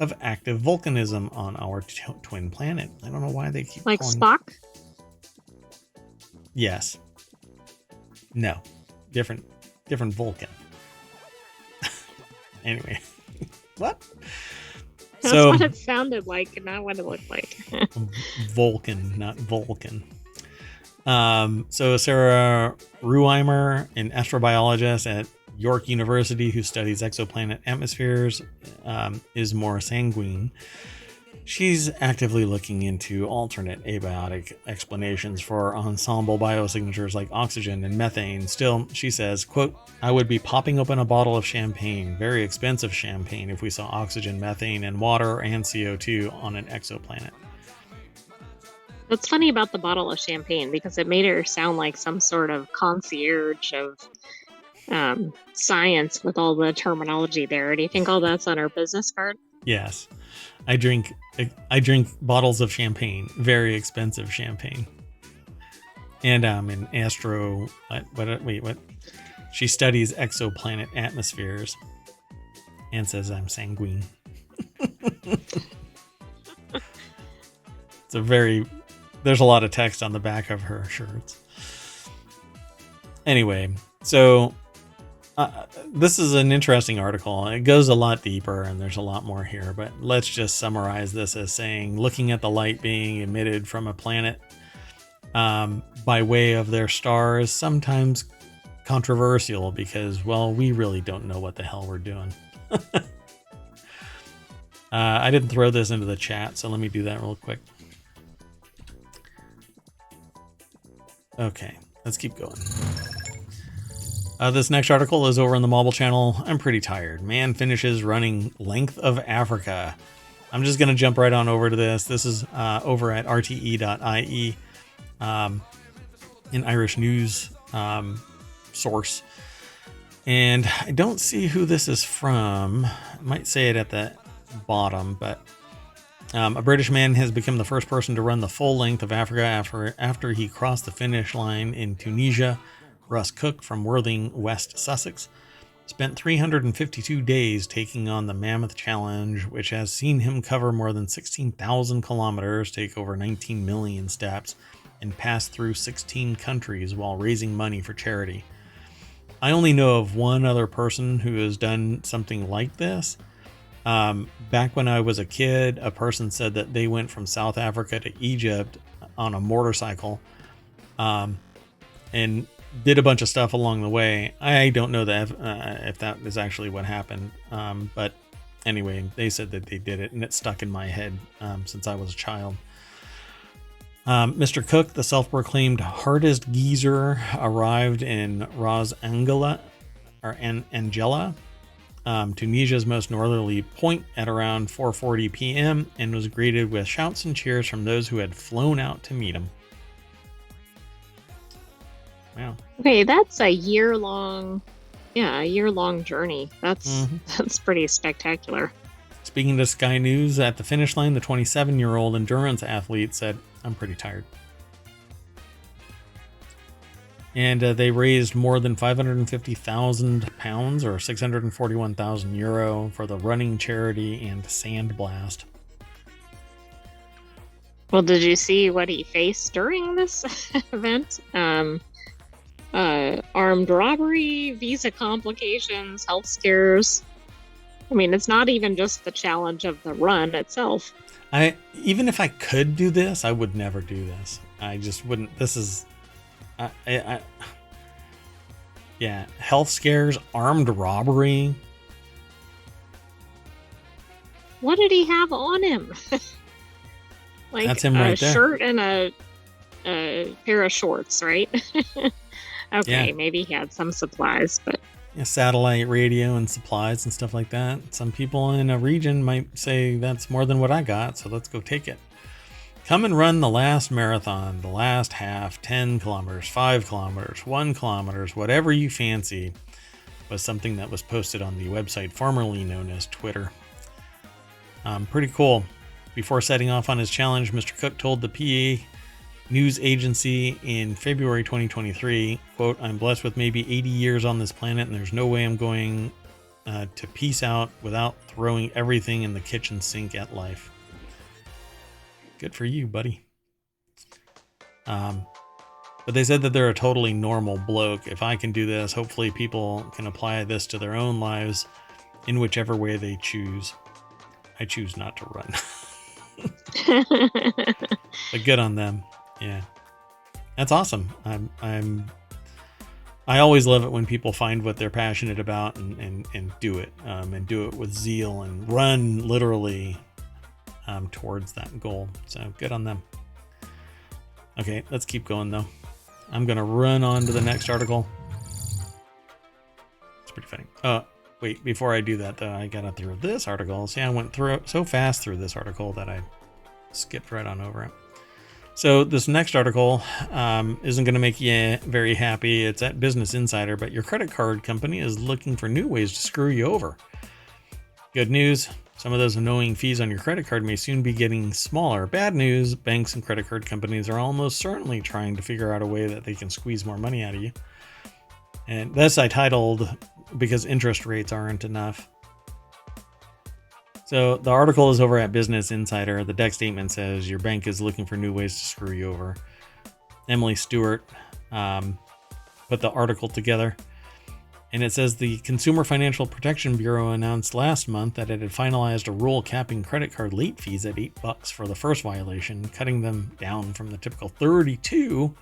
S1: of active volcanism on our twin planet. I don't know why they keep
S2: Like
S1: calling...
S2: Spock?
S1: Yes. No. Different Vulcan. Anyway. What?
S2: That's what it sounded like, not what it looked like.
S1: Vulcan, not Vulcan. So Sarah Ruheimer, an astrobiologist at York University who studies exoplanet atmospheres, is more sanguine. She's actively looking into alternate abiotic explanations for ensemble biosignatures like oxygen and methane. Still, she says, quote, I would be popping open a bottle of champagne, very expensive champagne, if we saw oxygen, methane, and water and CO2 on an exoplanet.
S2: What's funny about the bottle of champagne, because it made her sound like some sort of concierge of science with all the terminology there. Do you think all that's on her business card?
S1: Yes. I drink bottles of champagne, very expensive champagne. And in astro... What? She studies exoplanet atmospheres and says I'm sanguine. There's a lot of text on the back of her shirts. Anyway, so this is an interesting article. It goes a lot deeper and there's a lot more here, but let's just summarize this as saying, looking at the light being emitted from a planet by way of their star is sometimes controversial because, well, we really don't know what the hell we're doing. I didn't throw this into the chat, so let me do that real quick. Okay, let's keep going. This next article is over on the Mobile channel. I'm pretty tired. Man finishes running length of Africa. I'm just going to jump right on over to this. This is over at rte.ie, an Irish news source. And I don't see who this is from. I might say it at the bottom, but a British man has become the first person to run the full length of Africa after he crossed the finish line in Tunisia. Russ Cook from Worthing, West Sussex, spent 352 days taking on the Mammoth Challenge, which has seen him cover more than 16,000 kilometers, take over 19 million steps, and pass through 16 countries while raising money for charity. I only know of one other person who has done something like this. Back when I was a kid, a person said that they went from South Africa to Egypt on a motorcycle, and did a bunch of stuff along the way. I don't know that if that is actually what happened, but anyway, they said that they did it, and it stuck in my head since I was a child. Mr. Cook, the self-proclaimed hardest geezer, arrived in Ras Angela, Tunisia's most northerly point, at around 4:40 p.m. and was greeted with shouts and cheers from those who had flown out to meet him. Wow.
S2: Okay, that's a year-long journey. That's pretty spectacular.
S1: Speaking to Sky News, at the finish line, the 27-year-old endurance athlete said, I'm pretty tired. And they raised more than £550,000 or 641,000 euro for the running charity and Sandblast.
S2: Well, did you see what he faced during this event? Armed robbery, visa complications, health scares. I mean, it's not even just the challenge of the run itself.
S1: Even if I could do this, I would never do this. I just wouldn't. This is... yeah, health scares, armed robbery.
S2: What did he have on him? Like
S1: that's him right
S2: a
S1: there.
S2: Shirt and a pair of shorts, right? Okay,
S1: yeah.
S2: Maybe he had some supplies, but
S1: yeah, satellite radio and supplies and stuff like that. Some people in a region might say that's more than what I got, so let's go take it. Come and run the last marathon, the last half, 10 kilometers, 5 kilometers, 1 kilometer, whatever you fancy, was something that was posted on the website formerly known as Twitter. Pretty cool. Before setting off on his challenge, Mr. Cook told the PA news agency in February 2023, quote, "I'm blessed with maybe 80 years on this planet, and there's no way I'm going to peace out without throwing everything in the kitchen sink at life." Good for you, buddy. But they said that they're a totally normal bloke. If I can do this, hopefully people can apply this to their own lives in whichever way they choose. I choose not to run. But good on them. Yeah. That's awesome. I always love it when people find what they're passionate about and do it. And do it with zeal and run literally towards that goal. So good on them. Okay, let's keep going though. I'm gonna run on to the next article. It's pretty funny. Wait, before I do that though, I got up through this article. See, I went through it so fast through this article that I skipped right on over it. So this next article isn't going to make you very happy. It's at Business Insider, but your credit card company is looking for new ways to screw you over. Good news. Some of those annoying fees on your credit card may soon be getting smaller. Bad news. Banks and credit card companies are almost certainly trying to figure out a way that they can squeeze more money out of you. And this I titled, "Because Interest Rates Aren't Enough." So the article is over at Business Insider. The deck statement says your bank is looking for new ways to screw you over. Emily Stewart put the article together. And it says the Consumer Financial Protection Bureau announced last month that it had finalized a rule capping credit card late fees at $8 for the first violation, cutting them down from the typical $32.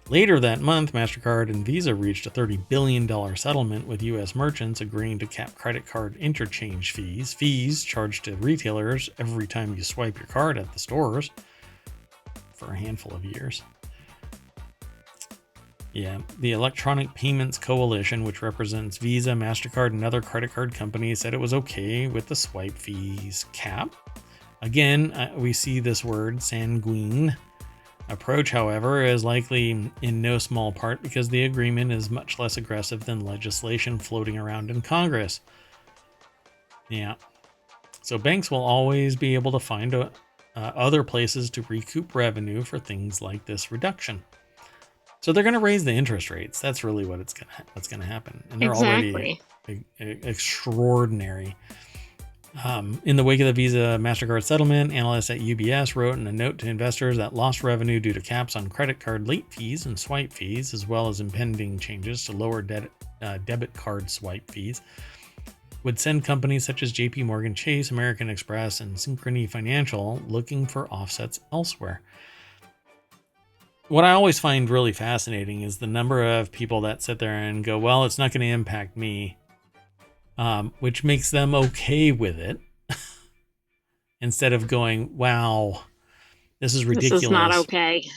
S1: Later that month, MasterCard and Visa reached a $30 billion settlement with U.S. merchants agreeing to cap credit card interchange fees charged to retailers every time you swipe your card at the stores for a handful of years. Yeah, the Electronic Payments Coalition, which represents Visa, MasterCard, and other credit card companies, said it was okay with the swipe fees cap. Again, we see this word, sanguine. Approach, however, is likely in no small part because the agreement is much less aggressive than legislation floating around in Congress. Yeah. So banks will always be able to find other places to recoup revenue for things like this reduction. So they're going to raise the interest rates. That's really what's going to happen. And they're already extraordinary. In the wake of the Visa MasterCard settlement, analysts at UBS wrote in a note to investors that lost revenue due to caps on credit card late fees and swipe fees, as well as impending changes to lower debit card swipe fees, would send companies such as JP Morgan Chase, American Express, and Synchrony Financial looking for offsets elsewhere. What I always find really fascinating is the number of people that sit there and go, well, it's not going to impact me, which makes them okay with it instead of going, wow, this is ridiculous.
S2: This is not okay.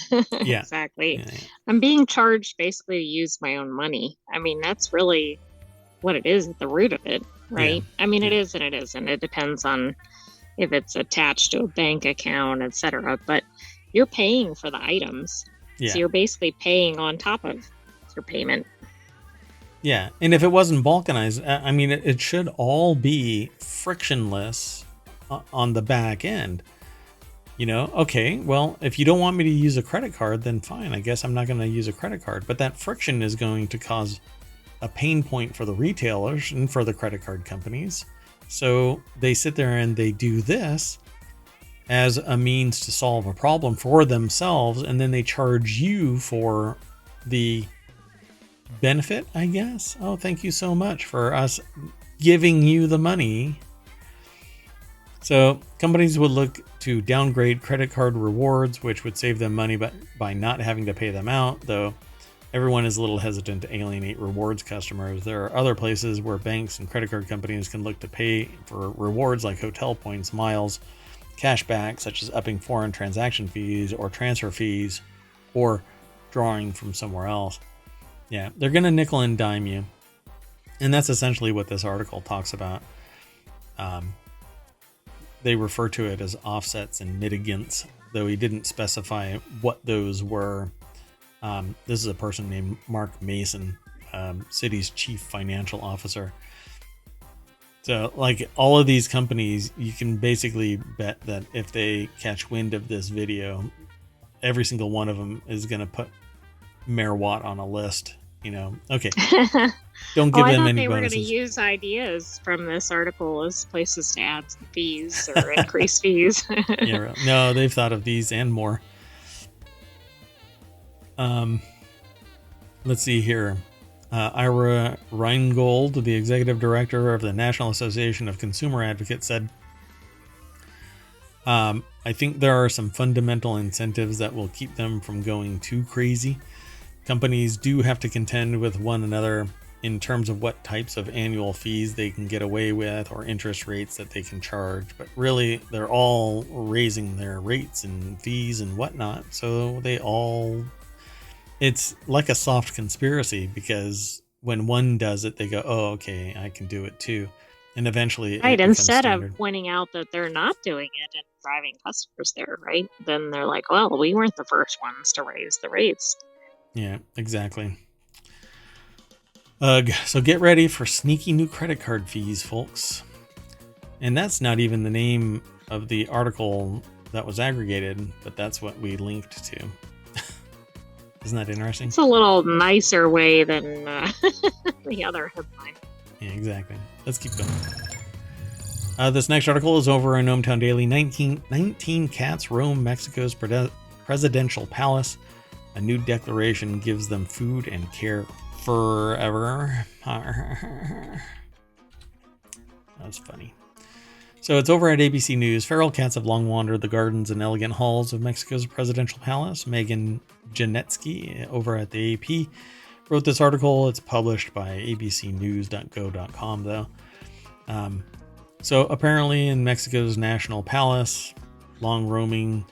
S1: Yeah.
S2: Exactly.
S1: Yeah.
S2: I'm being charged basically to use my own money. I mean, that's really what it is at the root of it, right?
S1: Yeah.
S2: I mean, it is and it isn't. It depends on if it's attached to a bank account, etc. But you're paying for the items.
S1: Yeah.
S2: So you're basically paying on top of your payment.
S1: Yeah. And if it wasn't balkanized, I mean, it should all be frictionless on the back end. You know, okay, well, if you don't want me to use a credit card, then fine. I guess I'm not going to use a credit card. But that friction is going to cause a pain point for the retailers and for the credit card companies. So they sit there and they do this as a means to solve a problem for themselves, and then they charge you for the benefit, I guess. Oh, thank you so much for us giving you the money. So companies would look to downgrade credit card rewards, which would save them money but by not having to pay them out, though everyone is a little hesitant to alienate rewards customers. There are other places where banks and credit card companies can look to pay for rewards like hotel points, miles, cash back, such as upping foreign transaction fees or transfer fees or drawing from somewhere else. Yeah, they're going to nickel and dime you. And that's essentially what this article talks about. They refer to it as offsets and mitigants, though he didn't specify what those were. This is a person named Mark Mason, Citi's chief financial officer. So, like, all of these companies, you can basically bet that if they catch wind of this video, every single one of them is going to put Mayor Watt on a list. Okay, don't
S2: Oh,
S1: give
S2: I
S1: them
S2: thought
S1: any
S2: they were going to
S1: bonuses.
S2: use ideas from this article as places to add some fees or increase fees.
S1: Yeah, no, they've thought of these and more. Let's see here. Ira Reingold, the executive director of the National Association of Consumer Advocates, said, I think there are some fundamental incentives that will keep them from going too crazy. Companies do have to contend with one another in terms of what types of annual fees they can get away with or interest rates that they can charge. But really, they're all raising their rates and fees and whatnot. So it's like a soft conspiracy, because when one does it, they go, oh, okay, I can do it too. And eventually
S2: Right.
S1: it becomes
S2: Instead of
S1: standard.
S2: pointing out that they're not doing it and driving customers there, right? Then they're like, well, we weren't the first ones to raise the rates.
S1: Yeah, exactly. Ugh. So get ready for sneaky new credit card fees, folks. And that's not even the name of the article that was aggregated, but that's what we linked to. Isn't that interesting?
S2: It's a little nicer way than the other headline.
S1: Yeah, exactly. Let's keep going. This next article is over in ohmTown Daily. 19 cats roam Mexico's presidential palace. A new declaration gives them food and care forever. That's funny. So it's over at ABC News. Feral cats have long wandered the gardens and elegant halls of Mexico's presidential palace. Megan Janetsky over at the AP wrote this article. It's published by abcnews.go.com, though. So apparently in Mexico's national palace, long roaming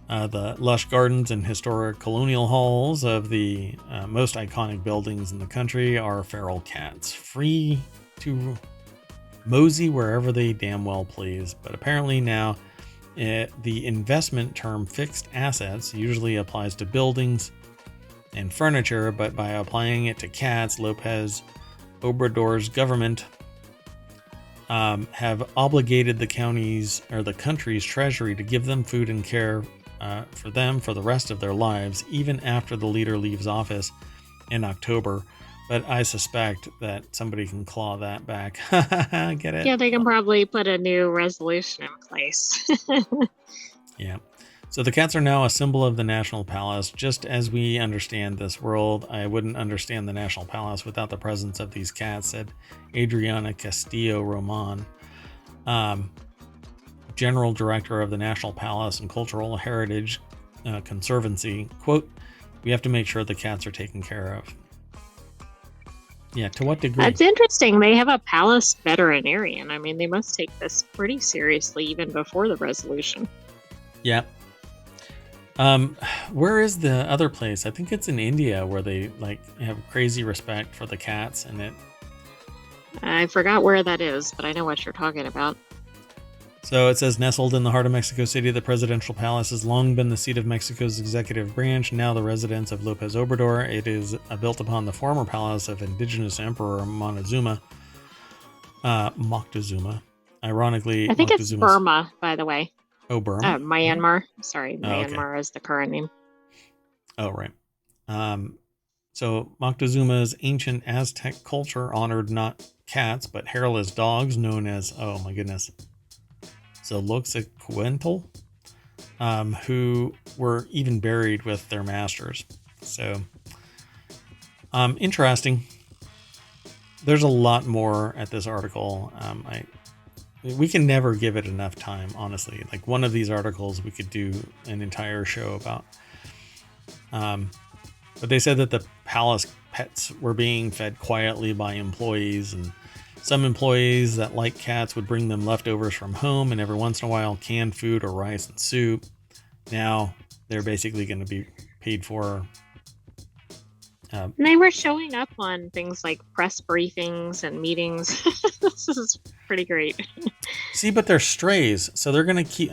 S1: the lush gardens and historic colonial halls of the most iconic buildings in the country are feral cats, free to mosey wherever they damn well please. But apparently now the investment term fixed assets usually applies to buildings and furniture, but by applying it to cats, Lopez Obrador's government have obligated the county's or the country's treasury to give them food and care for them for the rest of their lives, even after the leader leaves office in October. But I suspect that somebody can claw that back. Get it?
S2: Yeah, they can probably put a new resolution in place.
S1: Yeah. So the cats are now a symbol of the National Palace. Just as we understand this world, I wouldn't understand the National Palace without the presence of these cats, said Adriana Castillo Roman, General Director of the National Palace and Cultural Heritage Conservancy. Quote, we have to make sure the cats are taken care of. Yeah, to what degree?
S2: That's interesting. They have a palace veterinarian. I mean, they must take this pretty seriously even before the resolution.
S1: Yeah. Where is the other place? I think it's in India where they have crazy respect for the cats, and it.
S2: I forgot where that is, but I know what you're talking about.
S1: So it says, nestled in the heart of Mexico City, the presidential palace has long been the seat of Mexico's executive branch, now the residence of Lopez Obrador. It is built upon the former palace of indigenous Emperor Moctezuma. Ironically,
S2: I think it's Burma, by the way.
S1: Oh, Burma?
S2: Myanmar. Sorry, Myanmar
S1: okay.
S2: is the current name.
S1: Oh, right. So Moctezuma's ancient Aztec culture honored not cats, but hairless dogs known as, oh my goodness, Zoloxacuentl, who were even buried with their masters. So, interesting. There's a lot more at this article. We can never give it enough time, honestly. Like one of these articles we could do an entire show about. But they said that the palace pets were being fed quietly by employees, and some employees that like cats would bring them leftovers from home, and every once in a while canned food or rice and soup. Now they're basically going to be paid for.
S2: And they were showing up on things like press briefings and meetings. This is pretty great.
S1: See, but they're strays, so they're going to keep.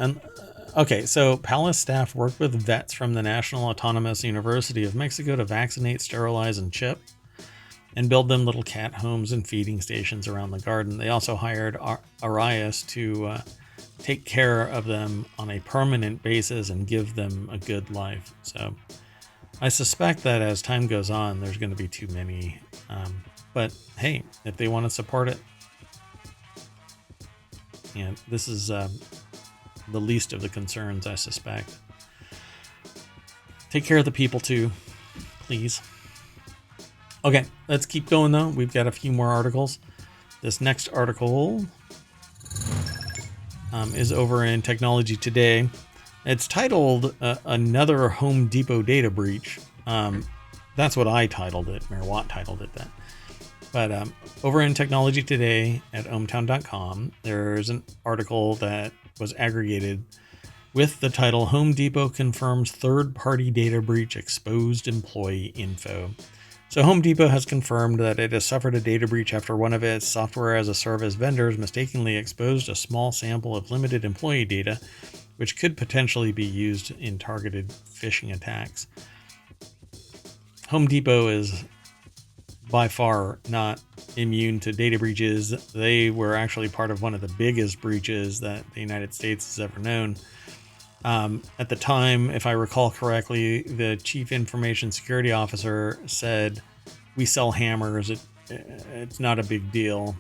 S1: Okay, so palace staff worked with vets from the National Autonomous University of Mexico to vaccinate, sterilize, and chip. and build them little cat homes and feeding stations around the garden. They also hired Arias to take care of them on a permanent basis and give them a good life. So I suspect that as time goes on, there's going to be too many. But hey, if they want to support it, yeah, this is the least of the concerns, I suspect. Take care of the people too, please. Okay, let's keep going though. We've got a few more articles. This next article is over in Technology Today. It's titled Another Home Depot Data Breach. That's what I titled it. Mayor Watt titled it that. But over in Technology Today at ohmTown.com, there's an article that was aggregated with the title Home Depot Confirms Third-Party Data Breach Exposed Employee Info. So Home Depot has confirmed that it has suffered a data breach after one of its software-as-a-service vendors mistakenly exposed a small sample of limited employee data, which could potentially be used in targeted phishing attacks. Home Depot is by far not immune to data breaches. They were actually part of one of the biggest breaches that the United States has ever known. At the time, if I recall correctly, the chief information security officer said, "We sell hammers. It's not a big deal,"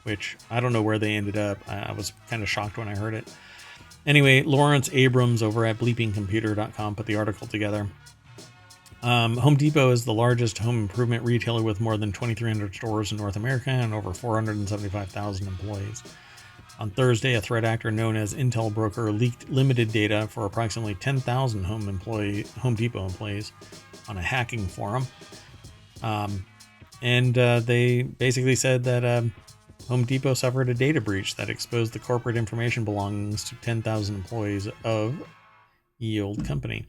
S1: which I don't know where they ended up. I was kind of shocked when I heard it. Anyway, Lawrence Abrams over at bleepingcomputer.com put the article together. Home Depot is the largest home improvement retailer with more than 2,300 stores in North America and over 475,000 employees. On Thursday, a threat actor known as Intel Broker leaked limited data for approximately 10,000 Home Depot employees on a hacking forum. And they basically said that Home Depot suffered a data breach that exposed the corporate information belongings to 10,000 employees of ye olde company.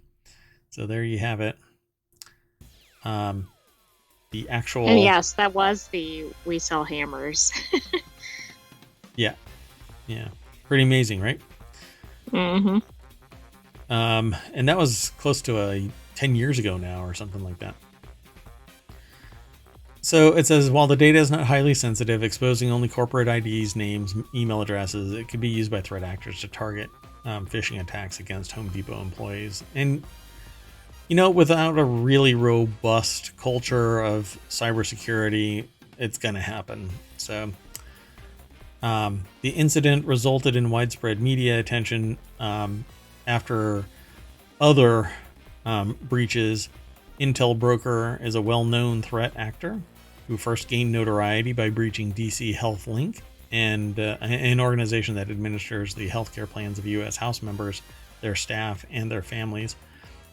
S1: So there you have it. The actual...
S2: And yes, that was the "we sell hammers."
S1: Yeah. Pretty amazing, right?
S2: Mm-hmm.
S1: And that was close to 10 years ago now or something like that. So it says, while the data is not highly sensitive, exposing only corporate IDs, names, email addresses, it could be used by threat actors to target phishing attacks against Home Depot employees. And, without a really robust culture of cybersecurity, it's going to happen. So the incident resulted in widespread media attention after other breaches. Intel Broker is a well-known threat actor who first gained notoriety by breaching DC Health Link, and an organization that administers the healthcare plans of U.S. House members, their staff, and their families.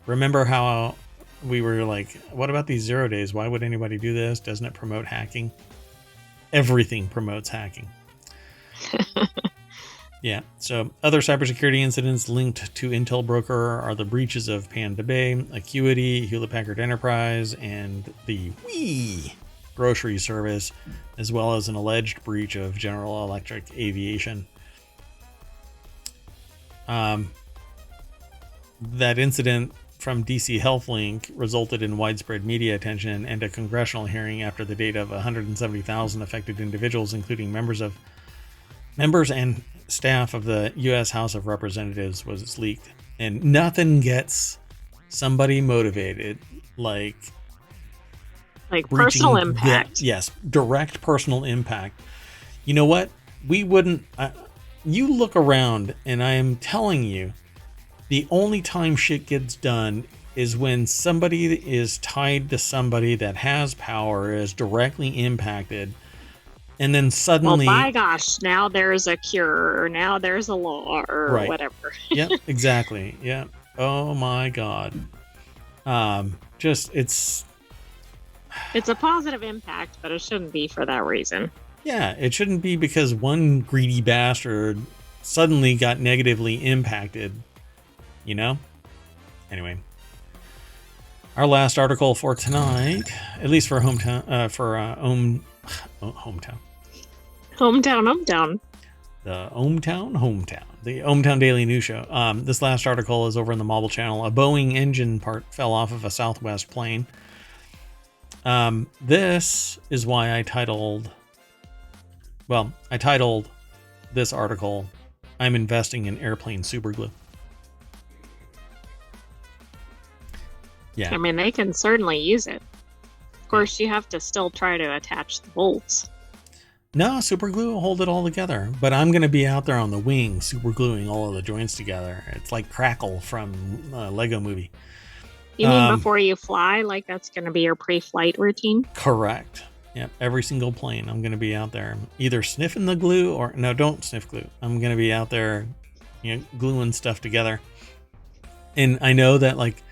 S1: Remember how we were like, what about these 0 days? Why would anybody do this? Doesn't it promote hacking? Everything promotes hacking. Yeah, so other cybersecurity incidents linked to Intel Broker are the breaches of Panda Bay, Acuity, Hewlett-Packard Enterprise, and the Wii grocery service, as well as an alleged breach of General Electric Aviation. That incident from DC HealthLink resulted in widespread media attention and a congressional hearing after the data of 170,000 affected individuals, including members and staff of the U.S. House of Representatives, was leaked. And nothing gets somebody motivated like
S2: personal impact.
S1: Yes, direct personal impact. You know what? We wouldn't... you look around, and I am telling you, the only time shit gets done is when somebody is tied to somebody that has power, is directly impacted, and then suddenly...
S2: Well, by gosh, now there's a cure, or now there's a law, or
S1: right.
S2: Whatever.
S1: Yep, exactly. Yeah. Oh my God. It's
S2: a positive impact, but it shouldn't be for that reason.
S1: Yeah, it shouldn't be because one greedy bastard suddenly got negatively impacted, Anyway. Our last article for tonight, at least for hometown, hometown.
S2: Hometown.
S1: The ohmTown. The ohmTown Daily News Show. This last article is over in the Mobile Channel. A Boeing engine part fell off of a Southwest plane. This is why I titled this article, I'm investing in Airplane Superglue. Yeah.
S2: I mean, they can certainly use it. Of course, you have to still try to attach the bolts.
S1: No, Superglue will hold it all together. But I'm going to be out there on the wing, supergluing all of the joints together. It's like Crackle from Lego Movie.
S2: You mean before you fly? Like that's going to be your pre-flight routine?
S1: Correct. Yep. Every single plane, I'm going to be out there either sniffing the glue or no, don't sniff glue. I'm going to be out there, gluing stuff together. And I know that like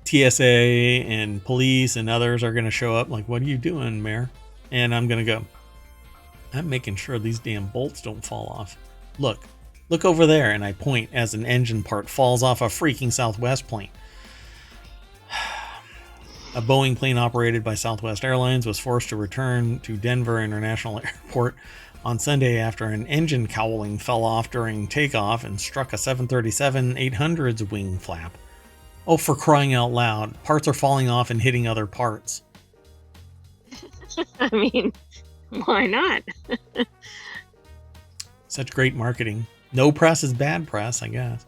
S1: TSA and police and others are going to show up like, what are you doing, Mayor? And I'm going to go, I'm making sure these damn bolts don't fall off. Look over there. And I point as an engine part falls off a freaking Southwest plane. A Boeing plane operated by Southwest Airlines was forced to return to Denver International Airport on Sunday after an engine cowling fell off during takeoff and struck a 737-800's wing flap. Oh, for crying out loud. Parts are falling off and hitting other parts.
S2: I mean, why not?
S1: Such great marketing. No press is bad press, I guess.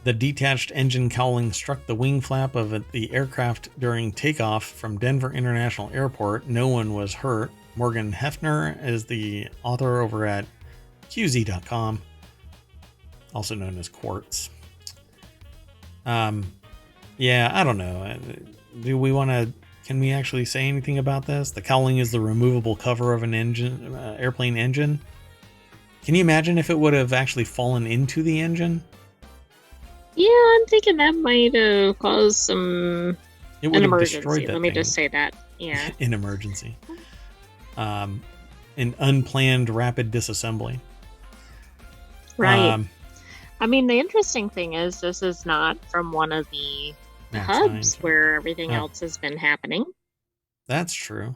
S1: The detached engine cowling struck the wing flap of the aircraft during takeoff from Denver International Airport. No one was hurt. Morgan Hefner is the author over at QZ.com, also known as Quartz. Yeah, I don't know. Can we actually say anything about this? The cowling is the removable cover of an airplane engine. Can you imagine if it would have actually fallen into the engine?
S2: Yeah, I'm thinking that might have caused an emergency. Let me just say that. Yeah.
S1: An emergency. An unplanned rapid disassembly.
S2: Right. I mean, the interesting thing is this is not from one of the hubs where everything else has been happening.
S1: That's true.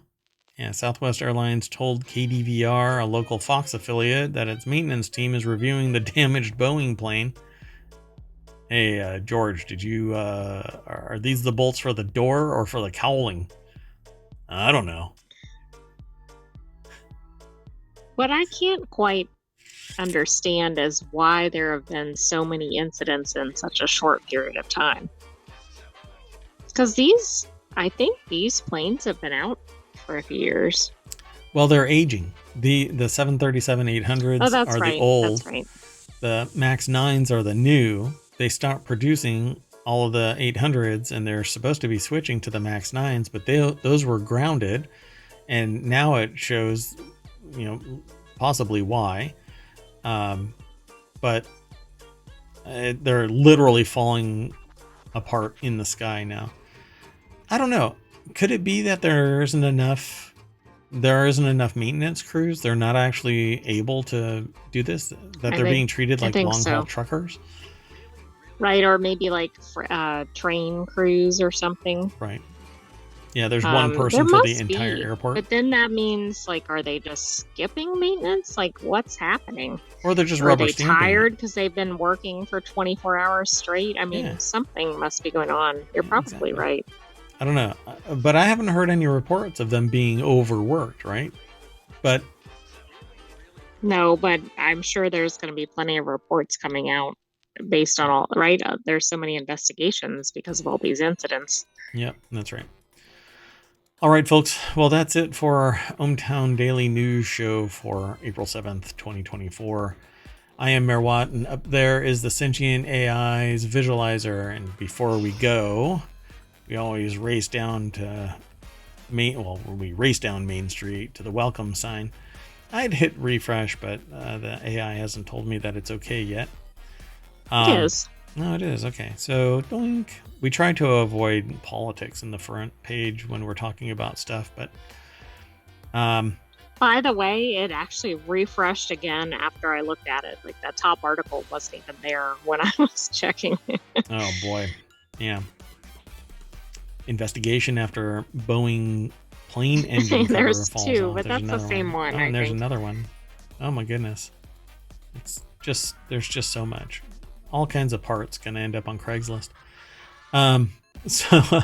S1: Yeah, Southwest Airlines told KDVR, a local Fox affiliate, that its maintenance team is reviewing the damaged Boeing plane. Hey, George, are these the bolts for the door or for the cowling? I don't know.
S2: What I can't quite understand is why there have been so many incidents in such a short period of time. Because I think these planes have been out for a few years.
S1: Well, they're aging. The 737-800s are the old.
S2: That's right.
S1: The MAX 9s are the new. They stopped producing all of the 800s, and they're supposed to be switching to the MAX 9s, but those were grounded, and now it shows, possibly why. But they're literally falling apart in the sky now. I don't know. Could it be that there isn't enough maintenance crews? They're not actually able to do this? That they're being treated like long-haul truckers?
S2: Right, or maybe like train crews or something.
S1: Right. Yeah, there's one person for the entire airport.
S2: But then that means, like, are they just skipping maintenance? Like, what's happening?
S1: Or they're just rubber stamping.
S2: Are they tired because they've been working for 24 hours straight? I mean, something must be going on. You're probably right.
S1: I don't know. But I haven't heard any reports of them being overworked, right? But
S2: no, but I'm sure there's going to be plenty of reports coming out based on all, right? There's so many investigations because of all these incidents.
S1: Yep, that's right. All right, folks. Well, that's it for our ohmTown Daily News Show for April 7th, 2024. I am Merwat, and up there is the Sentient AI's visualizer. And before we go, we always race down Main Street to the welcome sign. I'd hit refresh, but the AI hasn't told me that it's okay yet.
S2: It is.
S1: No, it is. Okay. So, doink. We try to avoid politics in the front page when we're talking about stuff, but...
S2: By the way, it actually refreshed again after I looked at it. Like, that top article wasn't even there when I was checking.
S1: Oh, boy. Yeah. Investigation after Boeing plane engine cover
S2: there's
S1: falls
S2: two,
S1: off.
S2: But
S1: there's
S2: that's the same one.
S1: And there's another one. Oh, my goodness. There's just so much. All kinds of parts gonna end up on Craigslist. So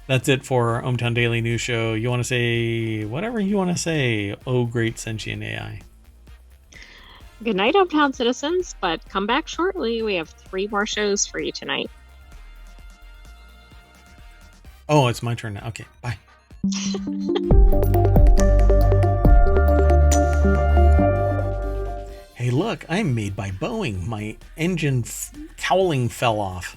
S1: That's it for our ohmTown Daily News Show. You want to say whatever you want to say, oh great sentient AI.
S2: Good night, ohmTown citizens, but come back shortly. We have 3 more shows for you tonight.
S1: Oh, it's my turn now. Okay, bye. Hey, look, I'm made by Boeing. My engine cowling fell off.